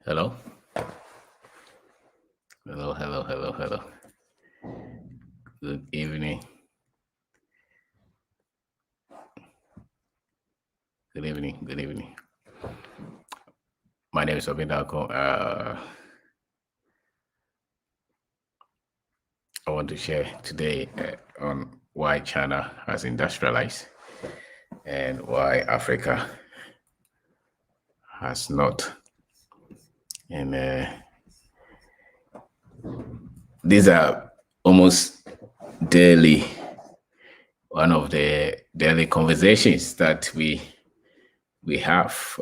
Hello? Hello. Good evening. Good evening. My name is Kwabena. I want to share today on why China has industrialized and why Africa has not. And these are almost daily, one of the daily conversations that we have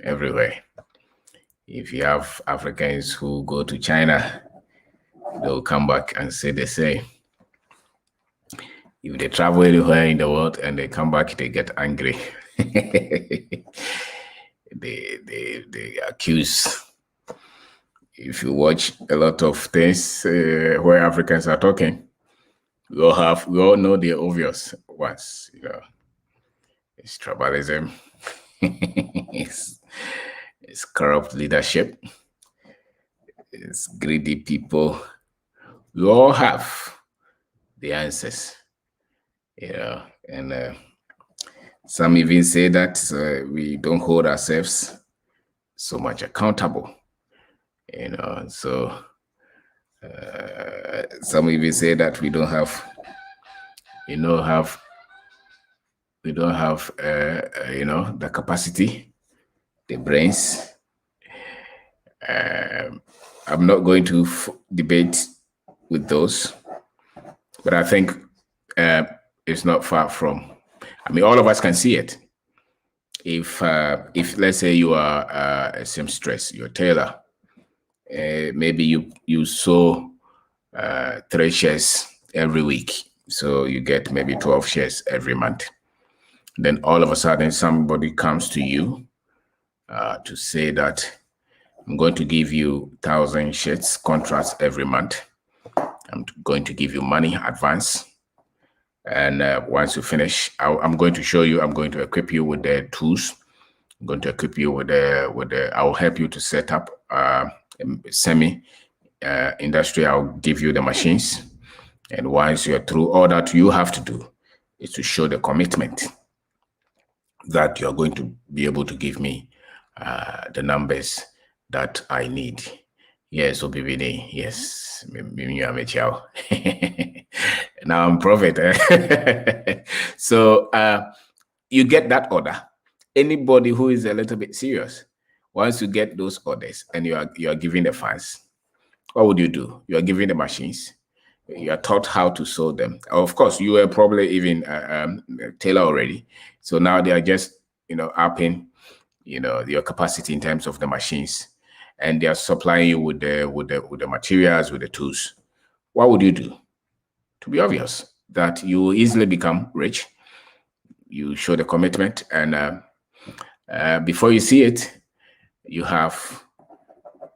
everywhere. If you have Africans who go to China, they'll come back and say the same. If they travel anywhere in the world and they come back, they get angry. they accuse. If you watch a lot of things where Africans are talking, we all know the obvious ones. It's tribalism, it's corrupt leadership, it's greedy people. We all have the answers, and some even say that we don't hold ourselves so much accountable, so some even say that we don't have the capacity, the brains. I'm not going to debate with those, but I think it's not far from. I mean, all of us can see it. If let's say you are a seamstress, you're a tailor, maybe you sew 3 shirts every week, so you get maybe 12 shirts every month. Then all of a sudden, somebody comes to you to say that I'm going to give you 1,000 shirts contracts every month. I'm going to give you money advance. And once you finish, I'm going to show you, I'm going to equip you with the tools. I'm going to equip you with I'll help you to set up semi-industry. I'll give you the machines. And once you're through, all that you have to do is to show the commitment that you're going to be able to give me the numbers that I need. Yes, Obibini, yes. Now I'm prophet. So you get that order. Anybody who is a little bit serious, once you get those orders and you are giving the funds, what would you do? You are giving the machines. You are taught how to sew them. Of course, you were probably even a tailor already. So now they are just, upping, your capacity in terms of the machines, and they are supplying you with the materials, with the tools. What would you do? To be obvious that you will easily become rich. You show the commitment, and before you see it, you have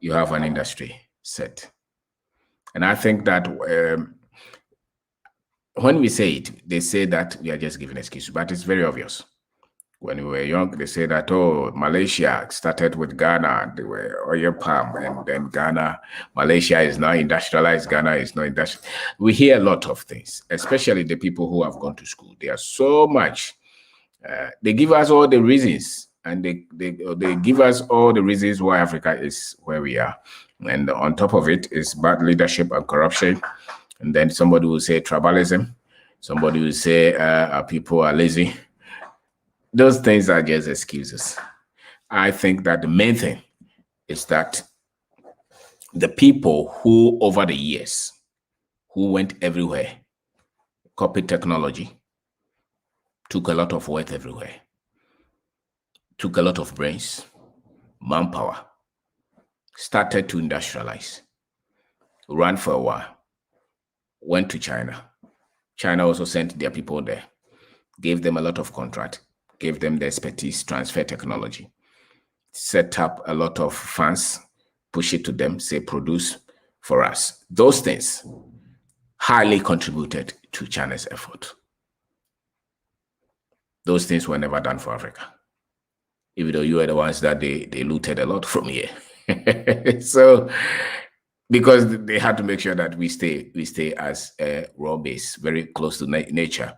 an industry set. And I think that when we say it, they say that we are just giving excuses, but it's very obvious. When we were young, they say that, Malaysia started with Ghana, they were oil palm, and then Malaysia is now industrialized, Ghana is not industrial. We hear a lot of things, especially the people who have gone to school. They are so much. They give us all the reasons, and they give us all the reasons why Africa is where we are. And on top of it is bad leadership and corruption. And then somebody will say tribalism. Somebody will say our people are lazy. Those things are just excuses. I think that the main thing is that the people who, over the years, who went everywhere, copied technology, took a lot of wealth everywhere, took a lot of brains, manpower, started to industrialize, ran for a while, went to China. China also sent their people there, gave them a lot of contract, gave them the expertise, transfer technology, set up a lot of funds, push it to them, say produce for us. Those things highly contributed to China's effort. Those things were never done for Africa, even though you are the ones that they looted a lot from here. So because they had to make sure that we stay as a raw base, very close to nature,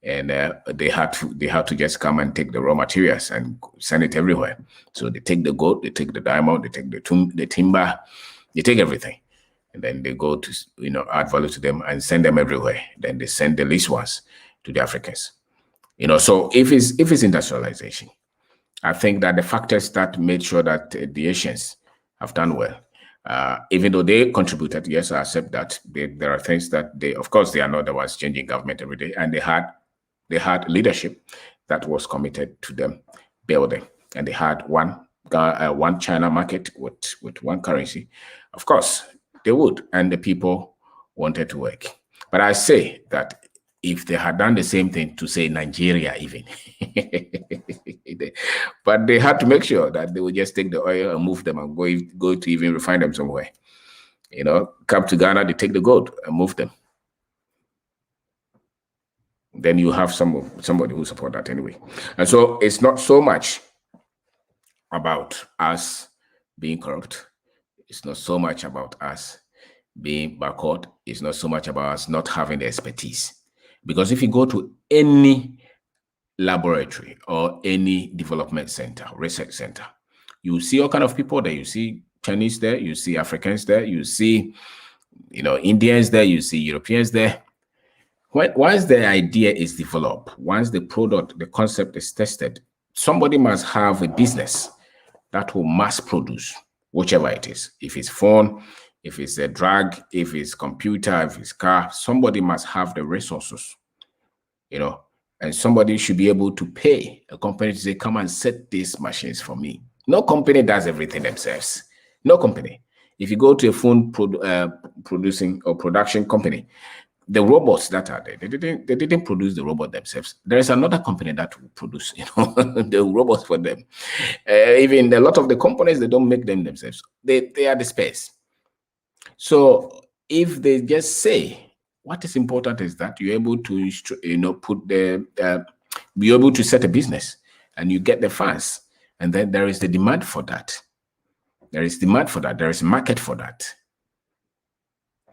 and they had to just come and take the raw materials and send it everywhere. So they take the gold, they take the diamond, they take the timber, they take everything, and then they go to add value to them and send them everywhere. Then they send the least ones to the Africans. So if it's industrialization, I think that the factors that made sure that the Asians have done well, even though they contributed, yes, I accept that there are things that of course, they are not the ones changing government every day, and they had leadership that was committed to them building, and they had one China market with one currency. Of course, they would, and the people wanted to work. But I say that if they had done the same thing to, say, Nigeria even, but they had to make sure that they would just take the oil and move them and go to even refine them somewhere. Come to Ghana, they take the gold and move them. Then you have somebody who support that anyway. And so it's not so much about us being corrupt. It's not so much about us being backward. It's not so much about us not having the expertise. Because if you go to any laboratory or any development center, research center, you see all kind of people there. You see Chinese there, you see Africans there, you see Indians there, you see Europeans there. Once the idea is developed, once the product, the concept is tested, somebody must have a business that will mass produce whichever it is. If it's phone, if it's a drug, if it's computer, if it's car, somebody must have the resources, and somebody should be able to pay a company to say, come and set these machines for me. No company does everything themselves. No company. If you go to a phone producing or production company, the robots that are there, they didn't produce the robot themselves. There is another company that will produce, the robots for them. Even a lot of the components, they don't make them themselves. They are the space. So if they just say, what is important is that you're able to, be able to set a business and you get the funds, and then there is the demand for that. There is demand for that. There is a market for that.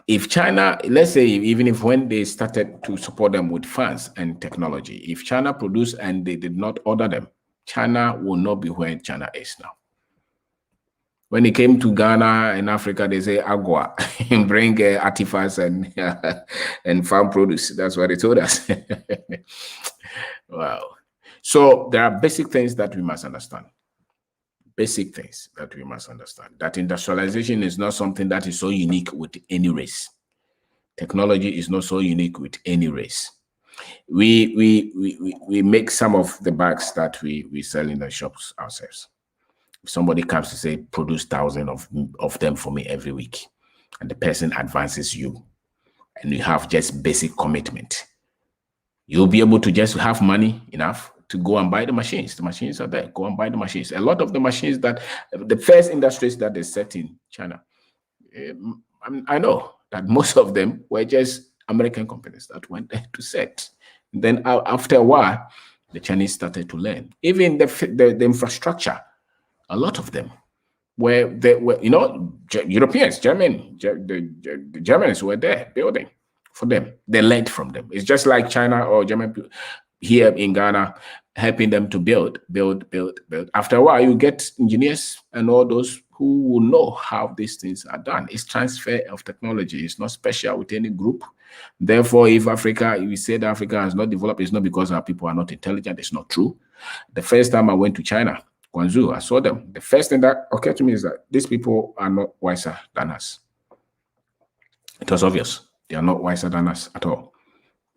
If China, let's say, even if when they started to support them with funds and technology, if China produced and they did not order them, China will not be where China is now. When it came to Ghana and Africa, they say agua, bring artifacts and farm produce. That's what they told us. Wow. So there are basic things that we must understand. Basic things that we must understand. That industrialization is not something that is so unique with any race. Technology is not so unique with any race. We make some of the bags that we sell in the shops ourselves. If somebody comes to say, produce 1,000 of them for me every week, and the person advances you, and you have just basic commitment, you'll be able to just have money enough to go and buy the machines. The machines are there. Go and buy the machines. A lot of the machines that the first industries that they set in China, I know that most of them were just American companies that went there to set. Then after a while, the Chinese started to learn. Even the infrastructure, a lot of them were Europeans, the Germans were there building for them. They learned from them. It's just like China or German here in Ghana, helping them to build. After a while, you get engineers and all those who will know how these things are done. It's transfer of technology. It's not special with any group. Therefore, if we say that Africa has not developed, it's not because our people are not intelligent. It's not true. The first time I went to China, Guangzhou, I saw them. The first thing that occurred to me is that these people are not wiser than us. It was obvious. They are not wiser than us at all.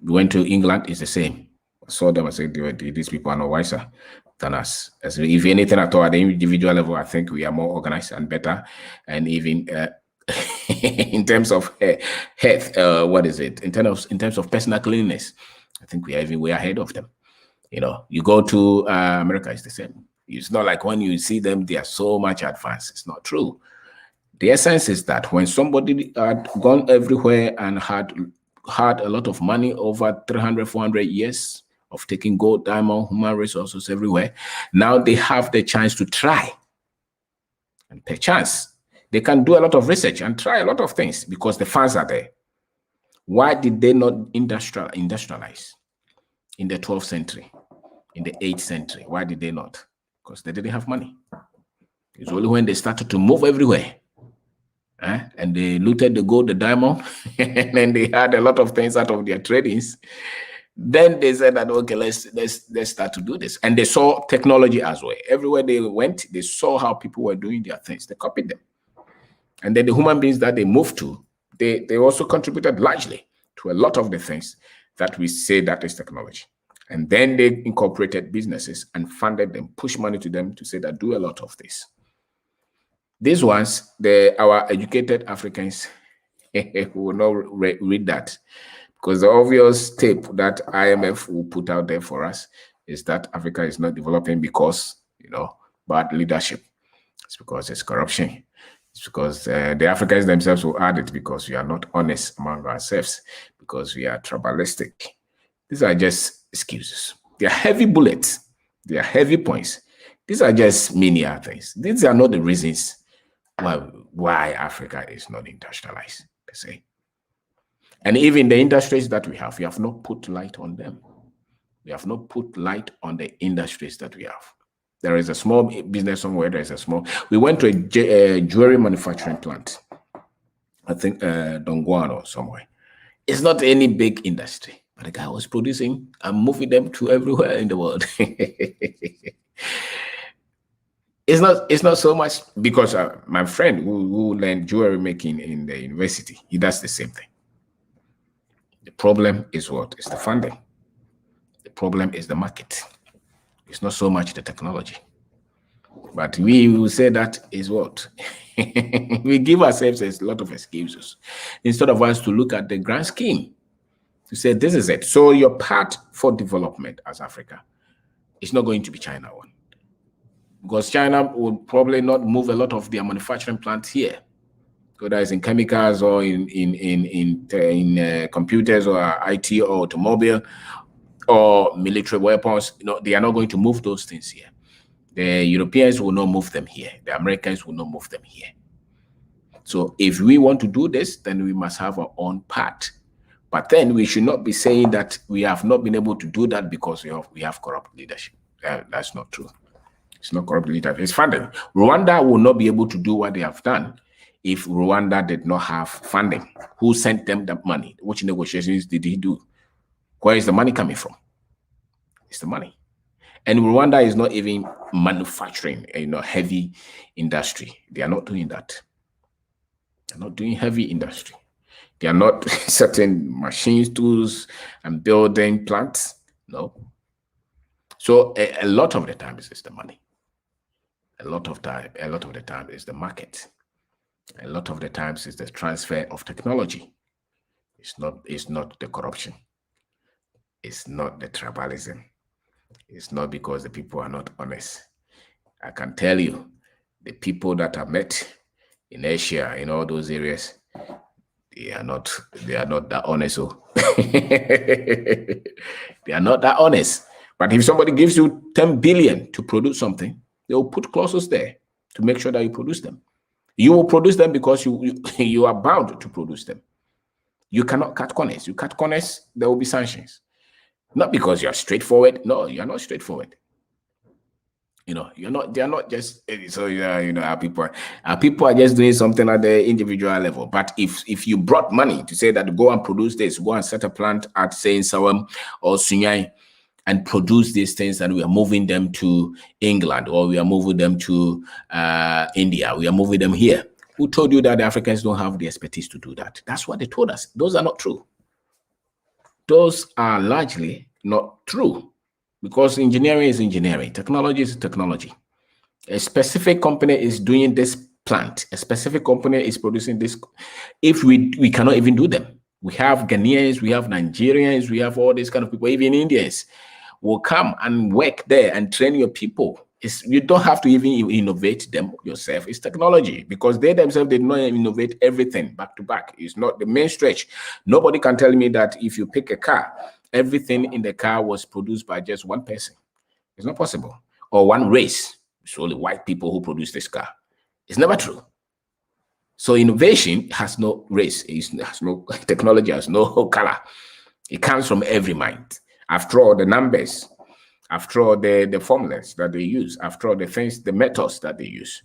We went to England, it's the same. I saw them and said, these people are not wiser than us. As if anything at all, at the individual level, I think we are more organized and better. And even in terms of health, in terms of personal cleanliness, I think we are even way ahead of them. You go to America, it's the same. It's not like when you see them, they are so much advanced. It's not true. The essence is that when somebody had gone everywhere and had a lot of money over 300, 400 years of taking gold, diamond, human resources everywhere, now they have the chance to try And perchance, they can do a lot of research and try a lot of things because the funds are there. Why did they not industrialize in the 12th century, in the 8th century? Why did they not? Because they didn't have money. It's only when they started to move everywhere, and they looted the gold, the diamond, and then they had a lot of things out of their tradings. Then they said that, okay, let's start to do this. And they saw technology as well. Everywhere they went, they saw how people were doing their things. They copied them. And then the human beings that they moved to, they also contributed largely to a lot of the things that we say that is technology. And then they incorporated businesses and funded them, pushed money to them to say that do a lot of this. These ones, our educated Africans will not read that, because the obvious tape that IMF will put out there for us is that Africa is not developing because, bad leadership. It's because it's corruption. It's because the Africans themselves will add it because we are not honest among ourselves, because we are tribalistic. These are just excuses. They are heavy bullets. They are heavy points. These are just menial things. These are not the reasons why Africa is not industrialized, per se. And even the industries that we have not put light on them. We have not put light on the industries that we have. There is a small business somewhere. We went to a jewelry manufacturing plant. I think Dongguan or somewhere. It's not any big industry, but the guy was producing and moving them to everywhere in the world. It's not so much because my friend who learned jewelry making in the university, he does the same thing. The problem is what? It's the funding. The problem is the market. It's not so much the technology. But we will say that is what? We give ourselves a lot of excuses instead of us to look at the grand scheme to say this is it. So your path for development as Africa is not going to be China one. Because China would probably not move a lot of their manufacturing plants here, whether it's in chemicals or in computers or IT or automobile or military weapons. They are not going to move those things here. The Europeans will not move them here. The Americans will not move them here. So if we want to do this, then we must have our own path. But then we should not be saying that we have not been able to do that because we have corrupt leadership. That's not true. It's not corrupt leadership. It's funding. Rwanda will not be able to do what they have done if Rwanda did not have funding. Who sent them the money? Which negotiations did he do? Where is the money coming from? It's the money. And Rwanda is not even manufacturing, heavy industry. They are not doing that. They're not doing heavy industry. They are not certain machines, tools, and building plants. No. So a lot of the time it's the money. A lot of the time is the market. A lot of the times is the transfer of technology. It's not the corruption. It's not the tribalism. It's not because the people are not honest. I can tell you, the people that I met in Asia, in all those areas, they are not that honest. So they are not that honest. But if somebody gives you 10 billion to produce something, they will put clauses there to make sure that you produce them. You will produce them because you are bound to produce them. You cannot cut corners. You cut corners, there will be sanctions. Not because you are straightforward. No, you are not straightforward. You're not. They are not just. So our people are just doing something at the individual level. But if you brought money to say that go and produce this, go and set a plant at say in Sawam or Sunyai and produce these things, and we are moving them to England or we are moving them to India, we are moving them here. Who told you that the Africans don't have the expertise to do that? That's what they told us. Those are not true. Those are largely not true. Because engineering is engineering, technology is technology. A specific company is doing this plant, a specific company is producing this. If we cannot even do them, we have Ghanaians, we have Nigerians, we have all these kind of people, even Indians will come and work there and train your people. You don't have to even innovate them yourself. It's technology, because they themselves did not innovate everything back to back. It's not the main stretch. Nobody can tell me that if you pick a car, everything in the car was produced by just one person. It's not possible. Or one race. It's only white people who produce this car. It's never true. So innovation has no race, has no technology, has no color. It comes from every mind. After all, the numbers, after all, the formulas that they use, after all, the things, the methods that they use,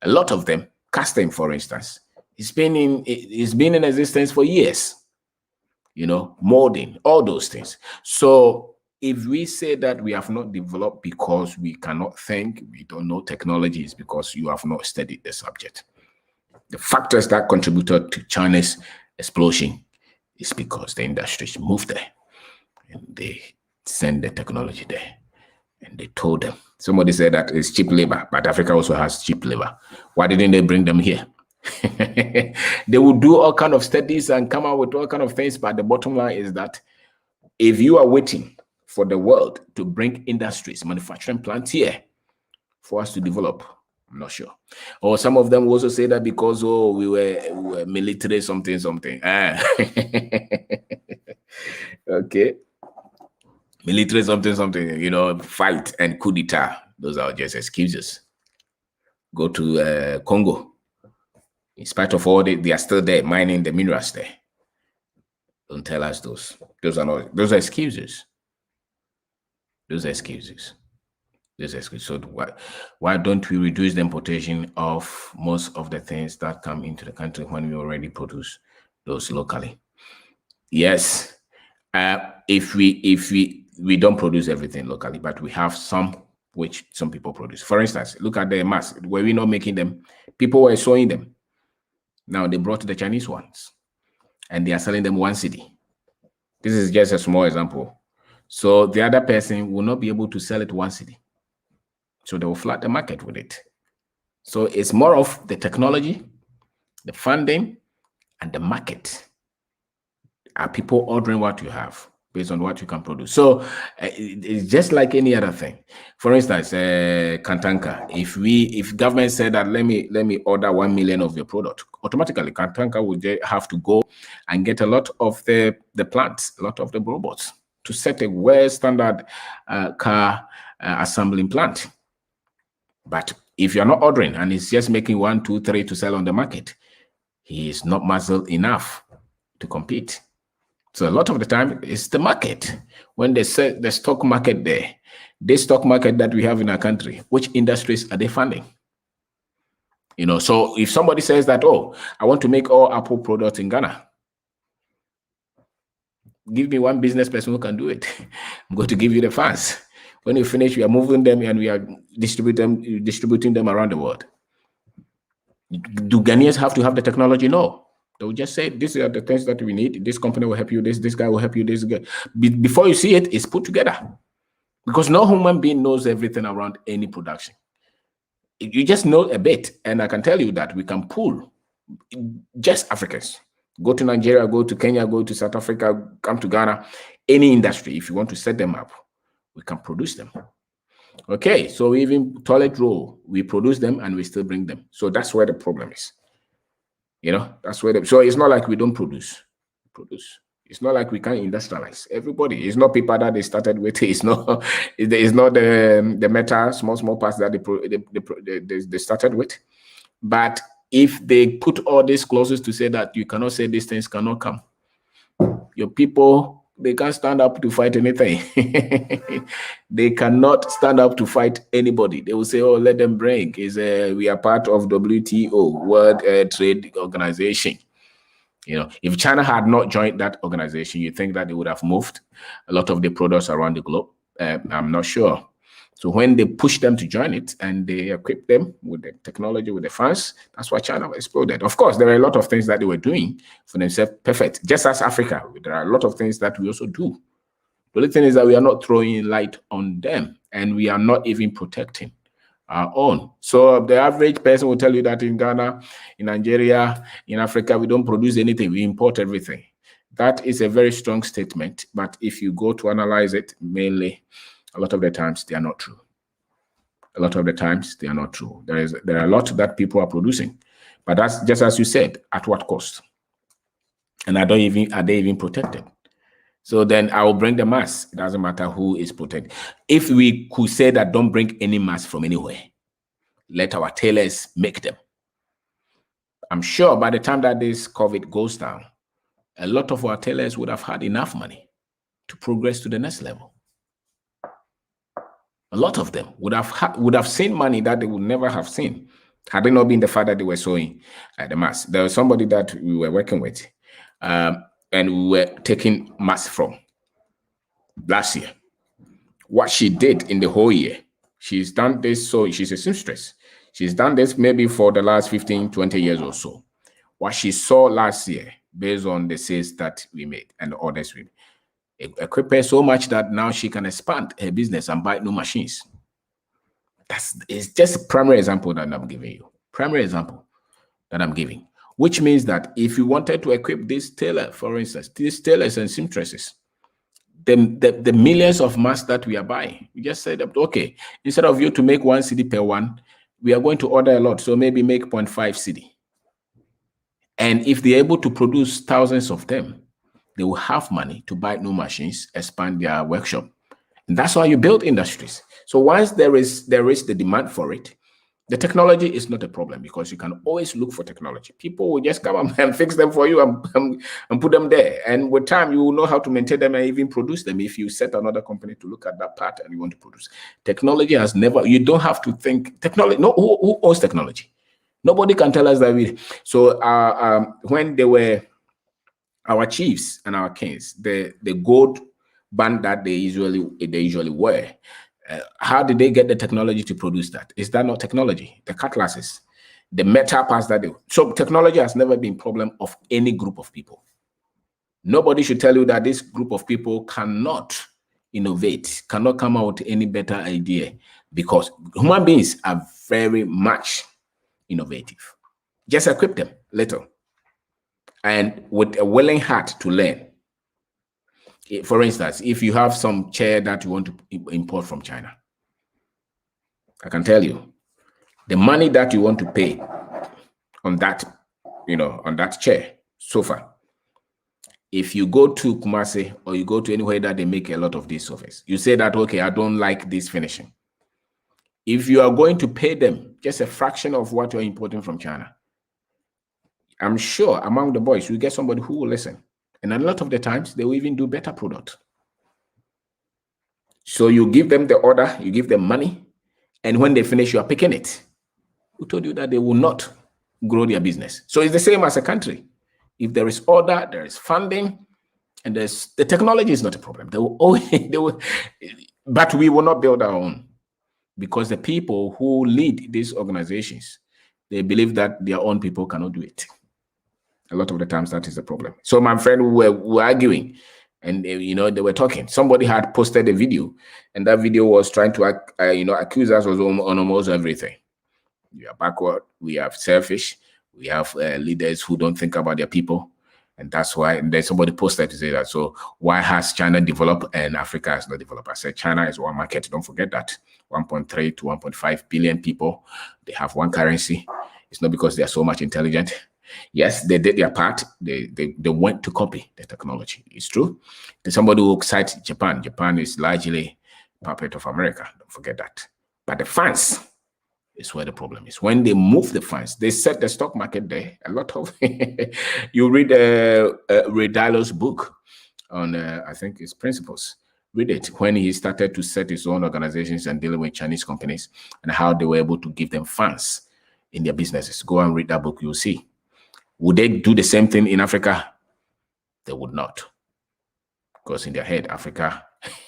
a lot of them, casting, for instance, it's been in existence for years. You know, molding, all those things. So if we say that we have not developed because we cannot think, we don't know technology, is because you have not studied the subject. The factors that contributed to China's explosion is because the industries moved there and they sent the technology there and they told them. Somebody said that it's cheap labor, but Africa also has cheap labor. Why didn't they bring them here? They will do all kind of studies and come out with all kind of things, but the bottom line is that if you are waiting for the world to bring industries, manufacturing plants here for us to develop, I'm not sure. Or some of them also say that because we were military something. Okay. Military something, you know, fight and coup d'etat. Those are just excuses. Go to Congo. In spite of all, they are still there mining the minerals there. Don't tell us those. Those are excuses. Those are excuses. So why don't we reduce the importation of most of the things that come into the country when we already produce those locally? Yes, if we don't produce everything locally, but we have some which some people produce. For instance, look at the masks. Were we not making them? People were sewing them. Now they brought the Chinese ones, and they are selling them 1 cedi. This is just a small example. So the other person will not be able to sell it 1 cedi. So they will flood the market with it. So it's more of the technology, the funding, and the market. Are people ordering what you have based on what you can produce? So it's just like any other thing. For instance, Kantanka. If government said that let me order 1 million of your product, automatically Kantanka would have to go and get a lot of the plants, a lot of the robots to set a well standard car assembling plant. But if you're not ordering and it's just making 1, 2, 3 to sell on the market, he is not muscle enough to compete. So a lot of the time it's the market. When they say the stock market there, this stock market that we have in our country, which industries are they funding? You know, so if somebody says that, oh, I want to make all Apple products in Ghana, give me one business person who can do it. I'm going to give you the funds. When you finish, we are moving them and we are distributing them around the world. Do Ghanaians have to have the technology? No. They will just say, these are the things that we need. This company will help you. This guy will help you. This guy. Before you see it, it's put together. Because no human being knows everything around any production. You just know a bit. And I can tell you that we can pull just Africans. Go to Nigeria, go to Kenya, go to South Africa, come to Ghana. Any industry, if you want to set them up, we can produce them. Okay, so even toilet roll, we produce them and we still bring them. So that's where the problem is. You know, that's where so it's not like we don't produce. It's not like we can't industrialize. Everybody, it's not people that they started with. It's not the metal small parts that they started with. But if they put all these clauses to say that you cannot say these things cannot come, your people, they can't stand up to fight anything. They cannot stand up to fight anybody. They will say, oh, let them bring. We are part of WTO, World Trade Organization. You know, if China had not joined that organization, you think that they would have moved a lot of the products around the globe? I'm not sure. So when they push them to join it and they equip them with the technology, with the funds, that's why China exploded. Of course, there are a lot of things that they were doing for themselves perfect. Just as Africa, there are a lot of things that we also do. The only thing is that we are not throwing light on them and we are not even protecting our own. So the average person will tell you that in Ghana, in Nigeria, in Africa, we don't produce anything, we import everything. That is a very strong statement, but if you go to analyze it, mainly, a lot of the times they are not true. A lot of the times they are not true. There are a lot that people are producing, but that's just as you said, at what cost? And are they even protected? So then I will bring the mass. It doesn't matter who is protected. If we could say that don't bring any mass from anywhere, let our tailors make them. I'm sure by the time that this COVID goes down, a lot of our tailors would have had enough money to progress to the next level. A lot of them would have seen money that they would never have seen had it not been the fact that they were sewing the mask. There was somebody that we were working with, and we were taking masks from last year. What she did in the whole year, she's done this, so she's a seamstress. She's done this maybe for the last 15, 20 years or so. What she saw last year, based on the sales that we made and the orders we equipped her so much that now she can expand her business and buy new machines. It's just a primary example that I'm giving you. Primary example that I'm giving, which means that if you wanted to equip this tailor, for instance, these tailors and seamstresses, the millions of masks that we are buying, we just said, okay, instead of you to make 1 cedi per one, we are going to order a lot, so maybe make 0.5 cedi. And if they're able to produce thousands of them, they will have money to buy new machines, expand their workshop. And that's how you build industries. So once there is the demand for it, the technology is not a problem, because you can always look for technology. People will just come and fix them for you and put them there. And with time, you will know how to maintain them and even produce them if you set another company to look at that part and you want to produce. Technology has never, you don't have to think, technology, no, who owns technology? Nobody can tell us that. So when they were our chiefs and our kings, the gold band that they usually wear, how did they get the technology to produce that? Is that not technology? The cutlasses, the metal parts that they... So technology has never been a problem of any group of people. Nobody should tell you that this group of people cannot innovate, cannot come out with any better idea, because human beings are very much innovative. Just equip them little and with a willing heart to learn. For instance, if you have some chair that you want to import from China, I can tell you the money that you want to pay on that, on that chair, sofa. If you go to Kumasi or you go to anywhere that they make a lot of these sofas, you say that, okay, I don't like this finishing. If you are going to pay them just a fraction of what you're importing from China, I'm sure among the boys, you get somebody who will listen. And a lot of the times, they will even do better product. So you give them the order, you give them money, and when they finish, you are picking it. Who told you that they will not grow their business? So it's the same as a country. If there is order, there is funding, and the technology is not a problem. But we will not build our own, because the people who lead these organizations, they believe that their own people cannot do it. A lot of the times that is the problem. So my friend, we were arguing, and they were talking. Somebody had posted a video, and that video was trying to accuse us on almost everything. We are backward, we are selfish, we have leaders who don't think about their people, and that's why. And then somebody posted to say that, so why has China developed and Africa has not developed? I said China is one market, don't forget that. 1.3 to 1.5 billion people, they have one currency. It's not because they are so much intelligent. Yes, they did their part. They went to copy the technology. It's true. There's somebody who cites Japan. Japan is largely a puppet of America. Don't forget that. But the funds is where the problem is. When they move the funds, they set the stock market there. A lot of you read Ray Dalio's book on I think his principles. Read it when he started to set his own organizations and dealing with Chinese companies and how they were able to give them funds in their businesses. Go and read that book. You'll see. Would they do the same thing in Africa? They would not. Because in their head, Africa,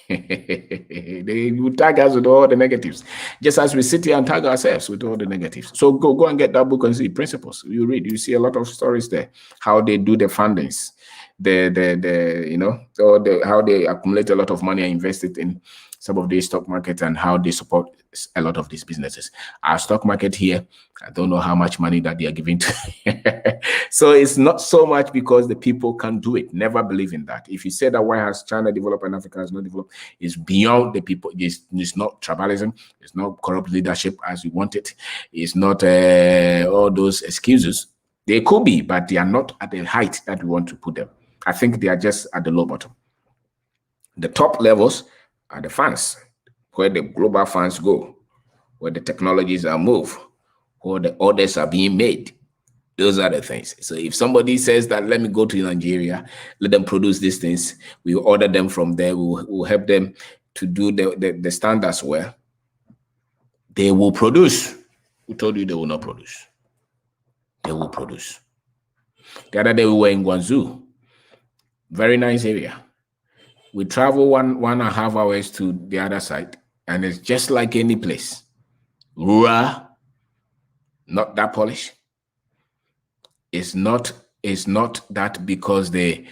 they would tag us with all the negatives. Just as we sit here and tag ourselves with all the negatives. So go and get that book and see Principles. You read, you see a lot of stories there. How they do the fundings, how they accumulate a lot of money and invest it in some of these stock markets and how they support a lot of these businesses. Our stock market here, I don't know how much money that they are giving to. So it's not so much because the people can't do it. Never believe in that. If you say that why has China developed and Africa has not developed, it's beyond the people. It's not tribalism. It's not corrupt leadership as we want it. It's not all those excuses. They could be, but they are not at the height that we want to put them. I think they are just at the low bottom. The top levels are the funds, where the global funds go, where the technologies are moved, where the orders are being made. Those are the things. So if somebody says that, let me go to Nigeria, let them produce these things, we will order them from there, we'll help them to do the standards well, they will produce. Who told you they will not produce? They will produce. The other day we were in Guangzhou, very nice area. We travel 1.5 hours to the other side, and it's just like any place. Rural, not that polished. It's not that because they,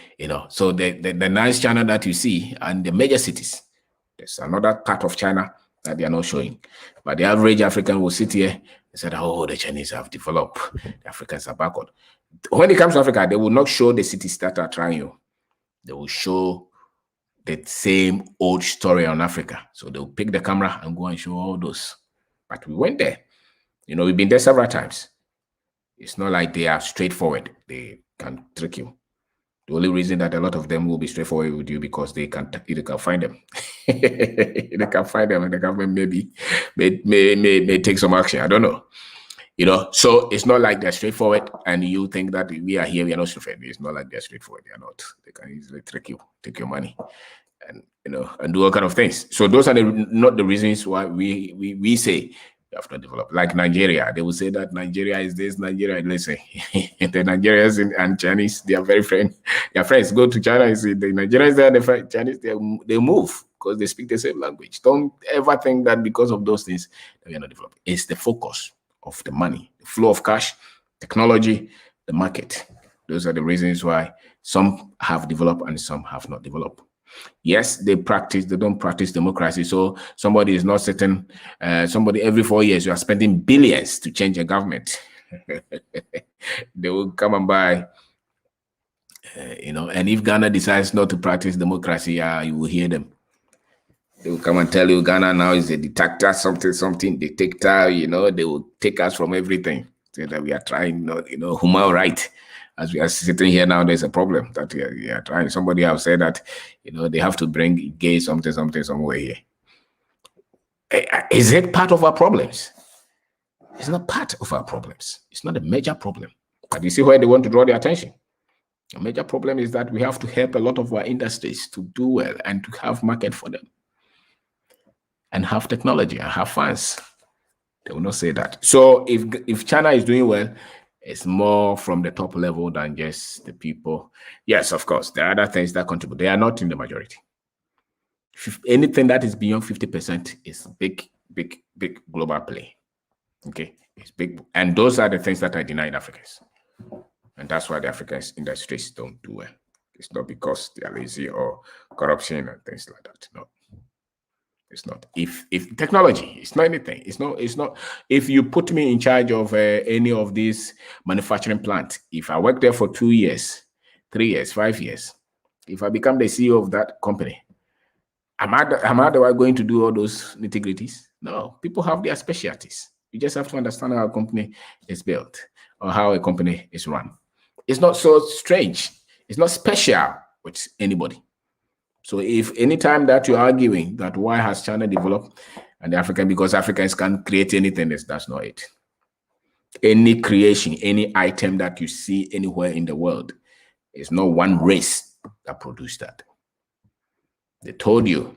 so the nice China that you see and the major cities, there's another part of China that they are not showing. But the average African will sit here and say, oh, the Chinese have developed, the Africans are backward. When it comes to Africa, they will not show the cities that are trying you. They will show the same old story on Africa. So they'll pick the camera and go and show all those. But we went there. We've been there several times. It's not like they are straightforward. They can trick you. The only reason that a lot of them will be straightforward with you because they can find them. They can find them, and the government may take some action. I don't know. So it's not like they're straightforward, and you think that we are here, we are not straightforward. It's not like they're straightforward. They are not. They can easily trick you, take your money, and and do all kind of things. So those are not the reasons why we say you have to develop. Like Nigeria, they will say that Nigeria is this, Nigeria. Let's say the Nigerians and Chinese, they are very friends. They are friends. Go to China, you see the Nigerians there, the Chinese, they move because they speak the same language. Don't ever think that because of those things we are not developing. It's the focus of the money, the flow of cash, technology, the market. Those are the reasons why some have developed and some have not developed. Yes, they don't practice democracy. So somebody is not certain, somebody every 4 years, you are spending billions to change a government. They will come and buy, and if Ghana decides not to practice democracy, you will hear them. They will come and tell you Ghana now is a dictator, something dictator, they will take us from everything. Say that we are trying, human right. As we are sitting here now, there's a problem that we are trying. Somebody have said that, they have to bring gay something somewhere here. Is it part of our problems? It's not part of our problems. It's not a major problem. But you see where they want to draw the attention. A major problem is that we have to help a lot of our industries to do well and to have market for them. And have technology and have funds. They will not say that. So if China is doing well, it's more from the top level than just the people. Yes, of course, there are other things that contribute. They are not in the majority. Anything that is beyond 50% is big global play. Okay, it's big. And those are the things that are denied Africans. And that's why the African industries don't do well. It's not because they are lazy or corruption and things like that. No. It's not. If technology, it's not anything. It's not. If you put me in charge of any of these manufacturing plants, if I work there for 2 years, 3 years, 5 years, if I become the CEO of that company, am I going to do all those nitty-gritties? No. People have their specialties. You just have to understand how a company is built or how a company is run. It's not so strange. It's not special with anybody. So if anytime that you're arguing that why has China developed and because Africans can't create anything, that's not it. Any creation, any item that you see anywhere in the world, is not one race that produced that. They told you.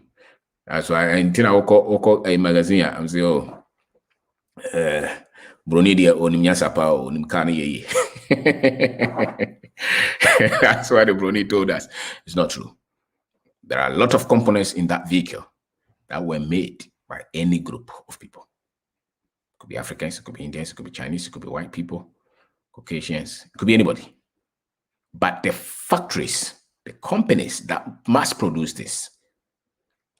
That's why I a magazine, I'm saying, Bronidia onimnya sapa onimkani ye. That's why the Brony told us. It's not true. There are a lot of components in that vehicle that were made by any group of people. It could be Africans, it could be Indians, it could be Chinese, it could be white people, Caucasians, it could be anybody. But the factories, the companies that mass produce this,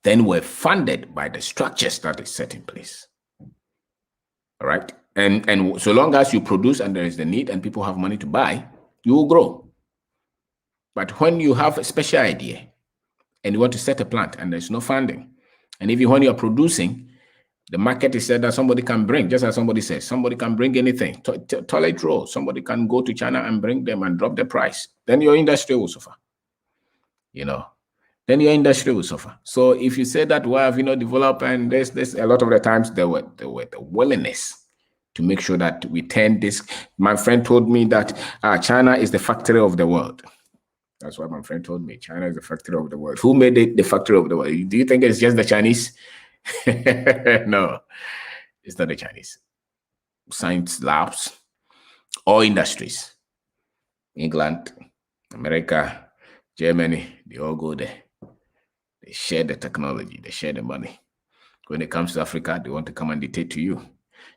then were funded by the structures that is set in place. All right. And so long as you produce and there is the need and people have money to buy, you will grow. But when you have a special idea, and you want to set a plant and there's no funding. And even when you're producing, the market is said that somebody can bring, just as somebody says, somebody can bring anything, toilet roll, somebody can go to China and bring them and drop the price. Then your industry will suffer. Then your industry will suffer. So if you say that, why have you not developed? And there's a lot of the times there were the willingness to make sure that we turn this. My friend told me that China is the factory of the world. That's what my friend told me. China is the factory of the world. Who made it the factory of the world? Do you think it's just the Chinese? No, it's not the Chinese. Science labs, all industries, England, America, Germany, they all go there. They share the technology, they share the money. When it comes to Africa, they want to come and dictate to you.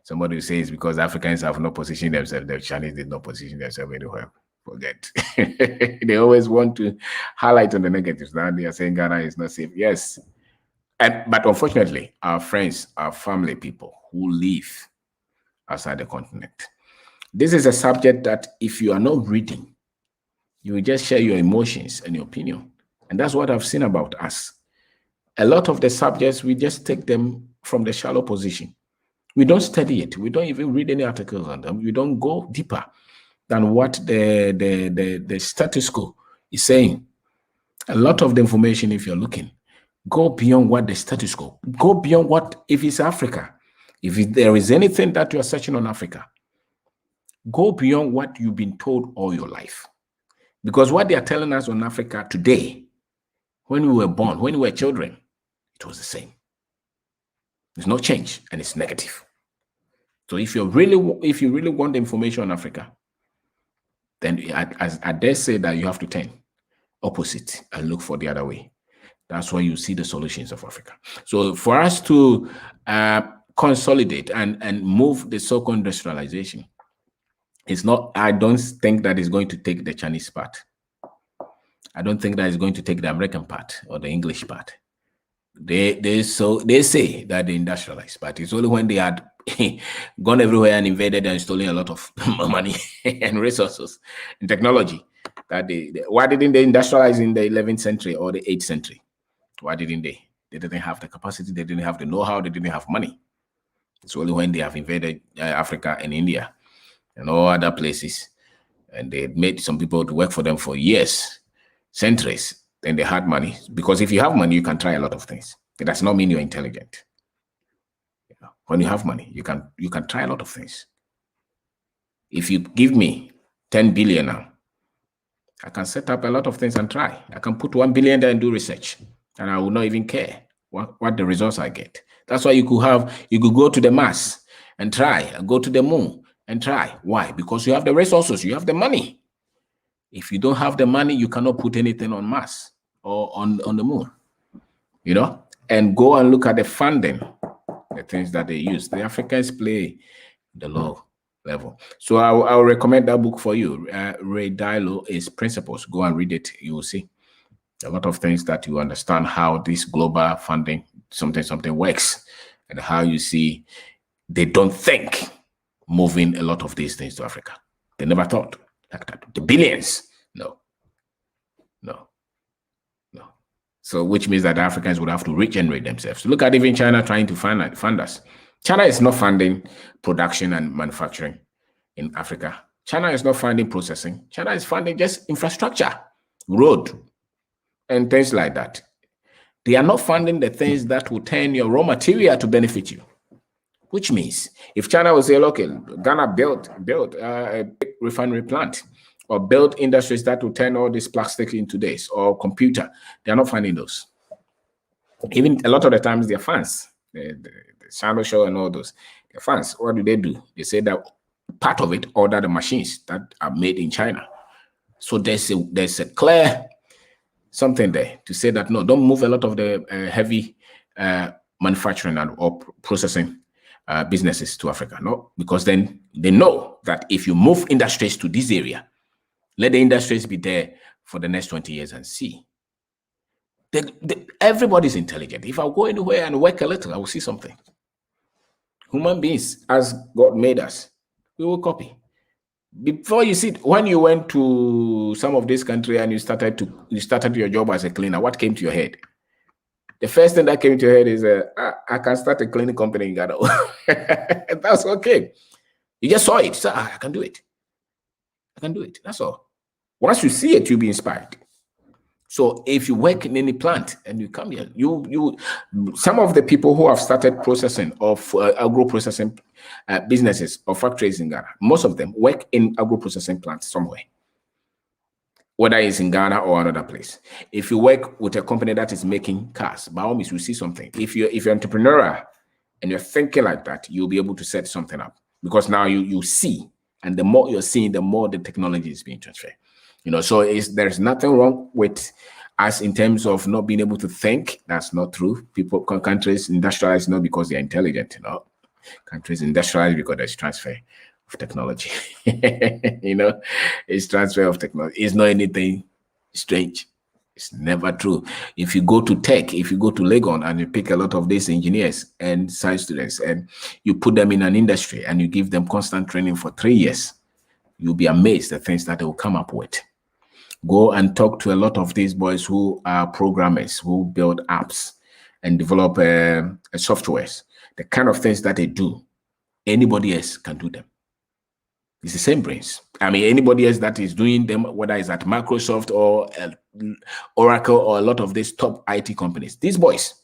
Somebody will say it's because Africans have not positioned themselves. The Chinese did not position themselves anywhere. Forget. They always want to highlight on the negatives. Now they are saying Ghana is not safe. Yes. But unfortunately, our friends, our family people who live outside the continent, this is a subject that if you are not reading, you will just share your emotions and your opinion. And that's what I've seen about us. A lot of the subjects, we just take them from the shallow position. We don't study it. We don't even read any articles on them. We don't go deeper than what the status quo is saying. A lot of the information, if you're looking, go beyond what the status quo. Go beyond what, if it's Africa, if there is anything that you are searching on Africa, go beyond what you've been told all your life. Because what they are telling us on Africa today, when we were born, when we were children, it was the same. There's no change, and it's negative. So if you really want the information on Africa, then I dare say that you have to turn opposite and look for the other way. That's why you see the solutions of Africa. So for us to consolidate and move the so-called industrialization, it's not, I don't think that is going to take the Chinese part. I don't think that is going to take the American part or the English part. They say that they industrialized, but it's only when they had gone everywhere and invaded and stolen a lot of money and resources and technology that why didn't they industrialize in the 11th century or the 8th century? Why didn't they? They didn't have the capacity, they didn't have the know-how, they didn't have money. It's only when they have invaded Africa and India and all other places, and they made some people to work for them for years, centuries, then they had money. Because if you have money, you can try a lot of things. It does not mean you're intelligent. When you have money, you can try a lot of things. If you give me 10 billion now, I can set up a lot of things and try. I can put 1 billion there and do research, and I will not even care what the results I get. That's why you could go to the Mars and try, and go to the moon and try. Why? Because you have the resources, you have the money. If you don't have the money, you cannot put anything on Mars or on the moon, and go and look at the funding, the things that they use. The Africans play the low level. So I'll recommend that book for you. Ray Dalio's Principles. Go and read it. You will see a lot of things that you understand how this global funding, something works, and how you see they don't think moving a lot of these things to Africa. They never thought like that. The billions, no. So which means that the Africans would have to regenerate themselves. Look at even China trying to fund us. China is not funding production and manufacturing in Africa. China is not funding processing. China is funding just infrastructure, road, and things like that. They are not funding the things that will turn your raw material to benefit you. Which means if China will say, okay, Ghana built a big refinery plant, or build industries that will turn all this plastic into this, or computer, they are not finding those. Even a lot of the times, they're fans, the China show and all those, they're fans. What do? They say that part of it order the machines that are made in China. So there's a clear something there to say that no, don't move a lot of the heavy manufacturing or processing businesses to Africa. No, because then they know that if you move industries to this area, let the industries be there for the next 20 years and see. Everybody's intelligent. If I go anywhere and work a little, I will see something. Human beings, as God made us, we will copy. Before you see, when you went to some of this country and you started your job as a cleaner, what came to your head? The first thing that came to your head is, I can start a cleaning company in Ghana. That's okay. You just saw it. So, I can do it. I can do it. That's all. Once you see it, you'll be inspired. So if you work in any plant and you come here, some of the people who have started processing of agro processing businesses or factories in Ghana, most of them work in agro processing plants somewhere, whether it's in Ghana or another place. If you work with a company that is making cars, by all means, you see something. If you're entrepreneurial and you're thinking like that, you'll be able to set something up, because now you see, and the more you're seeing, the more the technology is being transferred. So there's nothing wrong with us in terms of not being able to think. That's not true. Countries industrialize not because they're intelligent. Countries industrialize because there's transfer of technology. It's transfer of technology. It's not anything strange. It's never true. If you go to tech, if you go to Legon and you pick a lot of these engineers and science students and you put them in an industry and you give them constant training for 3 years, you'll be amazed at things that they will come up with. Go and talk to a lot of these boys who are programmers, who build apps and develop softwares. The kind of things that they do, anybody else can do them. It's the same brains. I mean, anybody else that is doing them, whether it's at Microsoft or Oracle or a lot of these top IT companies, these boys,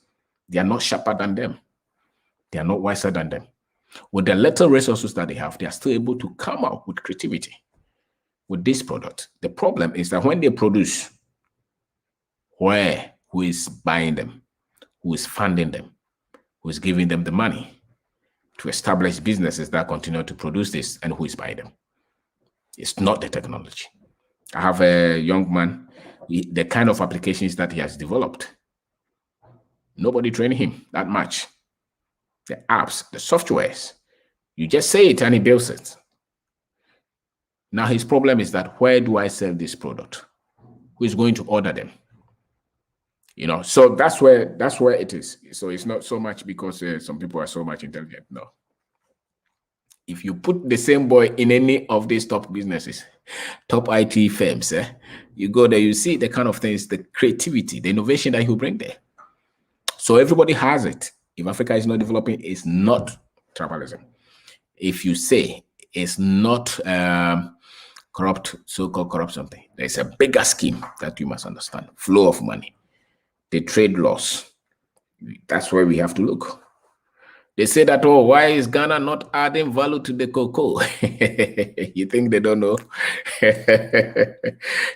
they are not sharper than them. They are not wiser than them. With the little resources that they have, they are still able to come out with creativity with this product. The problem is that when they produce, who is buying them? Who is funding them? Who is giving them the money to establish businesses that continue to produce this, and who is buying them? It's not the technology. I have a young man, the kind of applications that he has developed, nobody trained him that much. The apps, the softwares, you just say it and he builds it. Now his problem is that, where do I sell this product? Who is going to order them? So that's where it is. So it's not so much because some people are so much intelligent. No. If you put the same boy in any of these top businesses, top IT firms, you go there, you see the kind of things, the creativity, the innovation that he'll bring there. So everybody has it. If Africa is not developing, it's not tribalism. If you say it's not corrupt, so-called corrupt something, there's a bigger scheme that you must understand. Flow of money, the trade laws. That's where we have to look. They say that, why is Ghana not adding value to the cocoa? You think they don't know?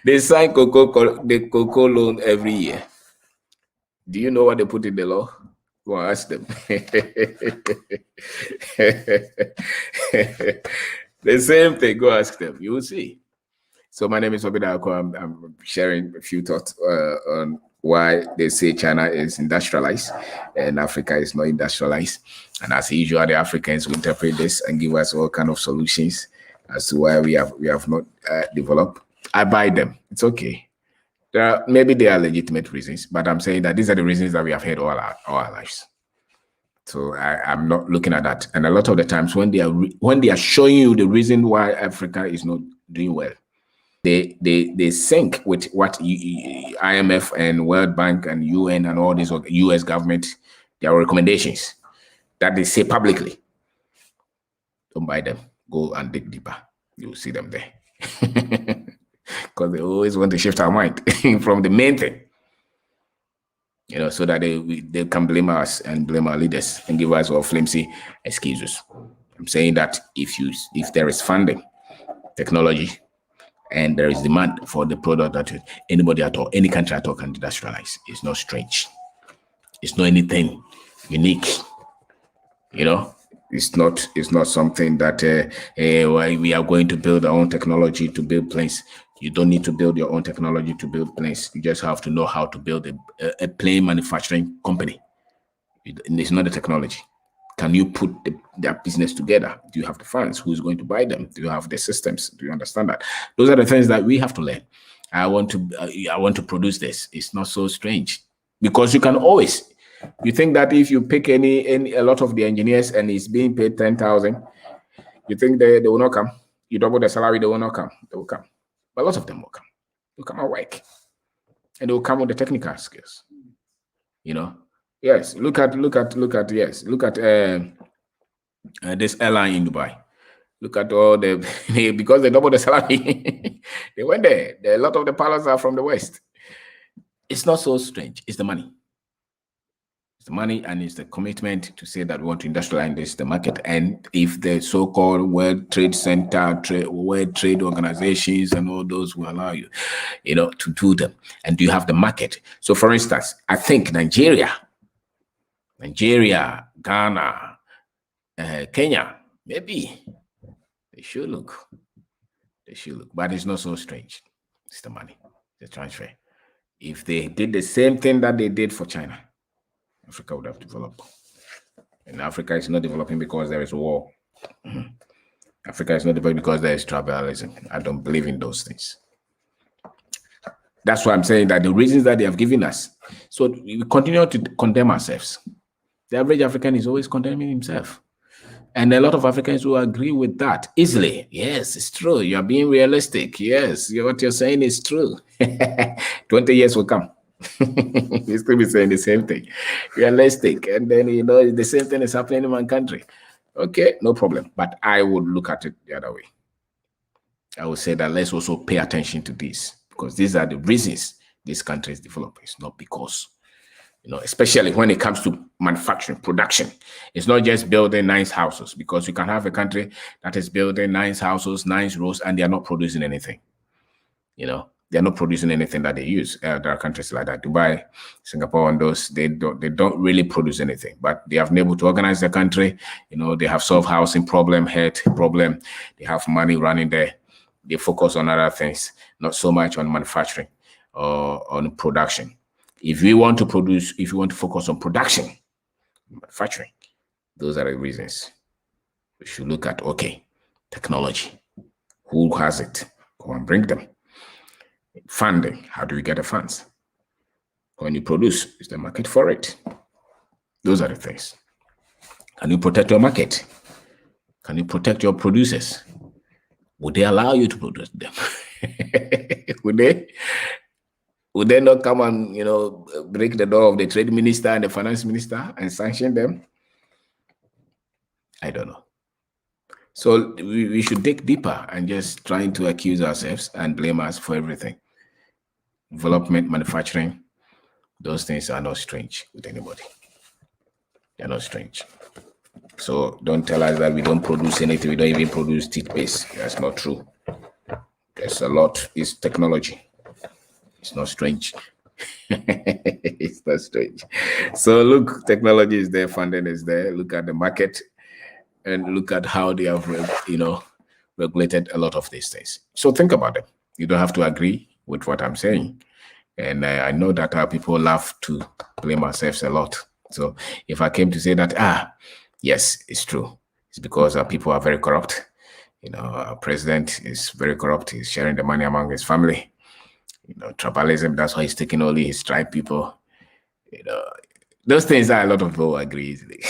They sign the cocoa loan every year. Do you know what they put in the law? Go and ask them. The same thing, go ask them. You will see. So my name is Kwabena. I'm sharing a few thoughts on why they say China is industrialized and Africa is not industrialized. And as usual, the Africans will interpret this and give us all kind of solutions as to why we have not developed. I buy them. It's okay. Maybe they are legitimate reasons, but I'm saying that these are the reasons that we have had all our lives. So I'm not looking at that. And a lot of the times when they are showing you the reason why Africa is not doing well, they sync with what IMF and World Bank and UN and all these US government, their recommendations that they say publicly. Don't buy them. Go and dig deeper. You'll see them there. Because they always want to shift our mind from the main thing. So that they can blame us and blame our leaders and give us all flimsy excuses. I'm saying that if there is funding, technology, and there is demand for the product that anybody at all, any country at all can industrialize, it's not strange. It's not anything unique. It's not something that we are going to build our own technology to build planes. You don't need to build your own technology to build planes. You just have to know how to build a plane manufacturing company. It's not the technology. Can you put that business together? Do you have the funds? Who's going to buy them? Do you have the systems? Do you understand that? Those are the things that we have to learn. I want to produce this. It's not so strange, because you can always. You think that if you pick a lot of the engineers and he's being paid 10,000, you think they will not come? You double the salary, they will not come. They will come, but a lot of them will come. They'll come and work, and they will come with the technical skills. Yes. Look at this airline in Dubai. Look at all because they double the salary. They went there. A lot of the pilots are from the West. It's not so strange. It's the money. It's the money, and it's the commitment to say that we want to industrialize the market. And if the so-called World Trade Center, World Trade Organizations, and all those will allow you, to do them, and do you have the market? So, for instance, I think Nigeria, Ghana, Kenya, maybe they should look. They should look, but it's not so strange. It's the money, the transfer. If they did the same thing that they did for China, Africa would have developed. And Africa is not developing because there is war. Africa is not developing because there is tribalism. I don't believe in those things. That's why I'm saying that the reasons that they have given us. So we continue to condemn ourselves. The average African is always condemning himself. And a lot of Africans will agree with that easily. Yes, it's true. You're being realistic. Yes, what you're saying is true. 20 years will come. You still be saying the same thing. Realistic. And then, the same thing is happening in my country. Okay, no problem. But I would look at it the other way. I would say that let's also pay attention to this, because these are the reasons this country is developing. It's not because, especially when it comes to manufacturing, production. It's not just building nice houses, because you can have a country that is building nice houses, nice roads, and they are not producing anything. They're not producing anything that they use. There are countries like that, Dubai, Singapore, and those, they don't really produce anything, but they have been able to organize the country. They have solved housing problem, health problem. They have money running there. They focus on other things, not so much on manufacturing or on production. If we want to produce, if you want to focus on production, manufacturing, those are the reasons. We should look at, okay, technology. Who has it? Go and bring them. Funding. How do we get the funds? When you produce, is the market for it? Those are the things. Can you protect your market? Can you protect your producers? Would they allow you to produce them? Would they? Would they not come and, break the door of the trade minister and the finance minister and sanction them? I don't know. So we should dig deeper and just trying to accuse ourselves and blame us for everything. Development, manufacturing, those things are not strange with anybody. They're not strange. So don't tell us that we don't produce anything. We don't even produce toothpaste. That's not true. There's a lot. It's technology. It's not strange. It's not strange. So look, technology is there, funding is there. Look at the market and look at how they have, regulated a lot of these things. So think about them. You don't have to agree with what I'm saying. And I know that our people love to blame ourselves a lot. So if I came to say that, yes, it's true. It's because our people are very corrupt. Our president is very corrupt. He's sharing the money among his family. Tribalism, that's why he's taking only his tribe people. Those things are a lot of people agree easily.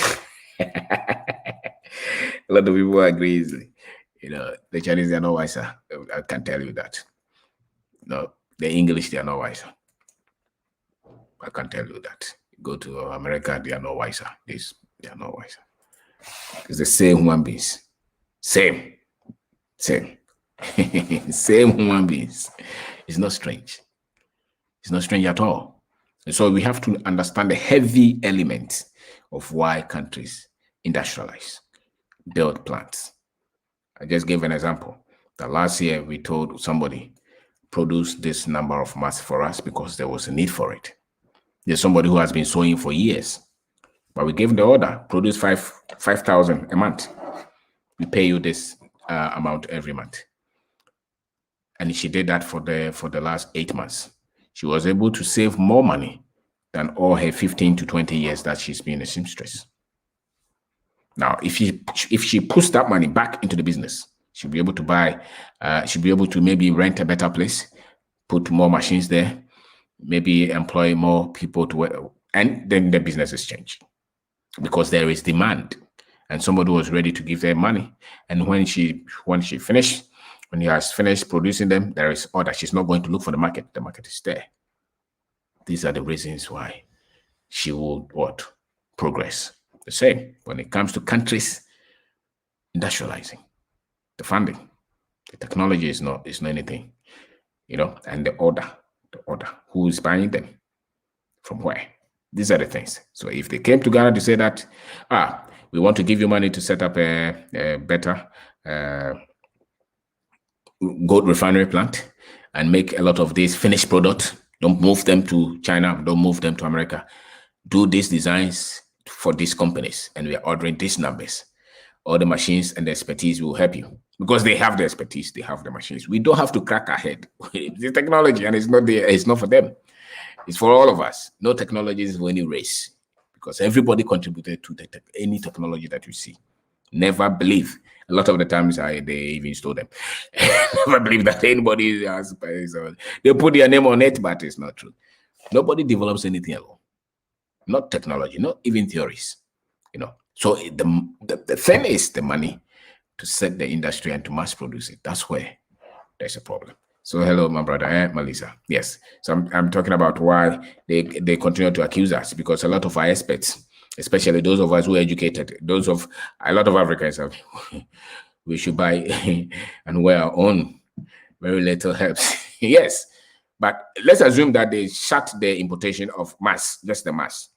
A lot of people agree easily. The Chinese, they are not wiser. I can tell you that. No, the English, they are not wiser. I can tell you that. Go to America, they are not wiser. They are not wiser. It's the same human beings. Same. Same human beings. It's not strange. It's not strange at all. And so we have to understand the heavy elements of why countries industrialize, build plants. I just gave an example. The last year we told somebody, produce this number of masks for us because there was a need for it. There's somebody who has been sewing for years, but we gave the order, produce 5,000 a month. We pay you this amount every month. And she did that for the last 8 months. She was able to save more money than all her 15 to 20 years that she's been a seamstress. Now, if she puts that money back into the business, she'll be able to buy, she'll be able to maybe rent a better place, put more machines there, maybe employ more people to work, and then the business is changed because there is demand, and somebody was ready to give her money. And when she finished, when he has finished producing them, there is order. She's not going to look for the market. The market is there. These are the reasons why she will progress. The same when it comes to countries industrializing, the funding, the technology is not anything, and the order, who is buying them? From where? These are the things. So if they came to Ghana to say that, we want to give you money to set up a better gold refinery plant and make a lot of these finished products, don't move them to China, don't move them to America. Do these designs for these companies, and we are ordering these numbers. All the machines and the expertise will help you because they have the expertise, they have the machines. We don't have to crack our head. The technology, and it's not there, it's not for them. It's for all of us. No technology is for any race because everybody contributed to any technology that you see. Never believe. A lot of the times they even stole them. Never believe that anybody has. They put their name on it, but it's not true. Nobody develops anything alone. Not technology, not even theories. So the thing is the money to set the industry and to mass produce it. That's where there's a problem. So hello, my brother, Melissa. Yes. So I'm talking about why they continue to accuse us, because a lot of our experts, especially those of us who are educated, a lot of Africans, we should buy and wear our own. Very little helps. Yes. But let's assume that they shut the importation of mass, just the mass.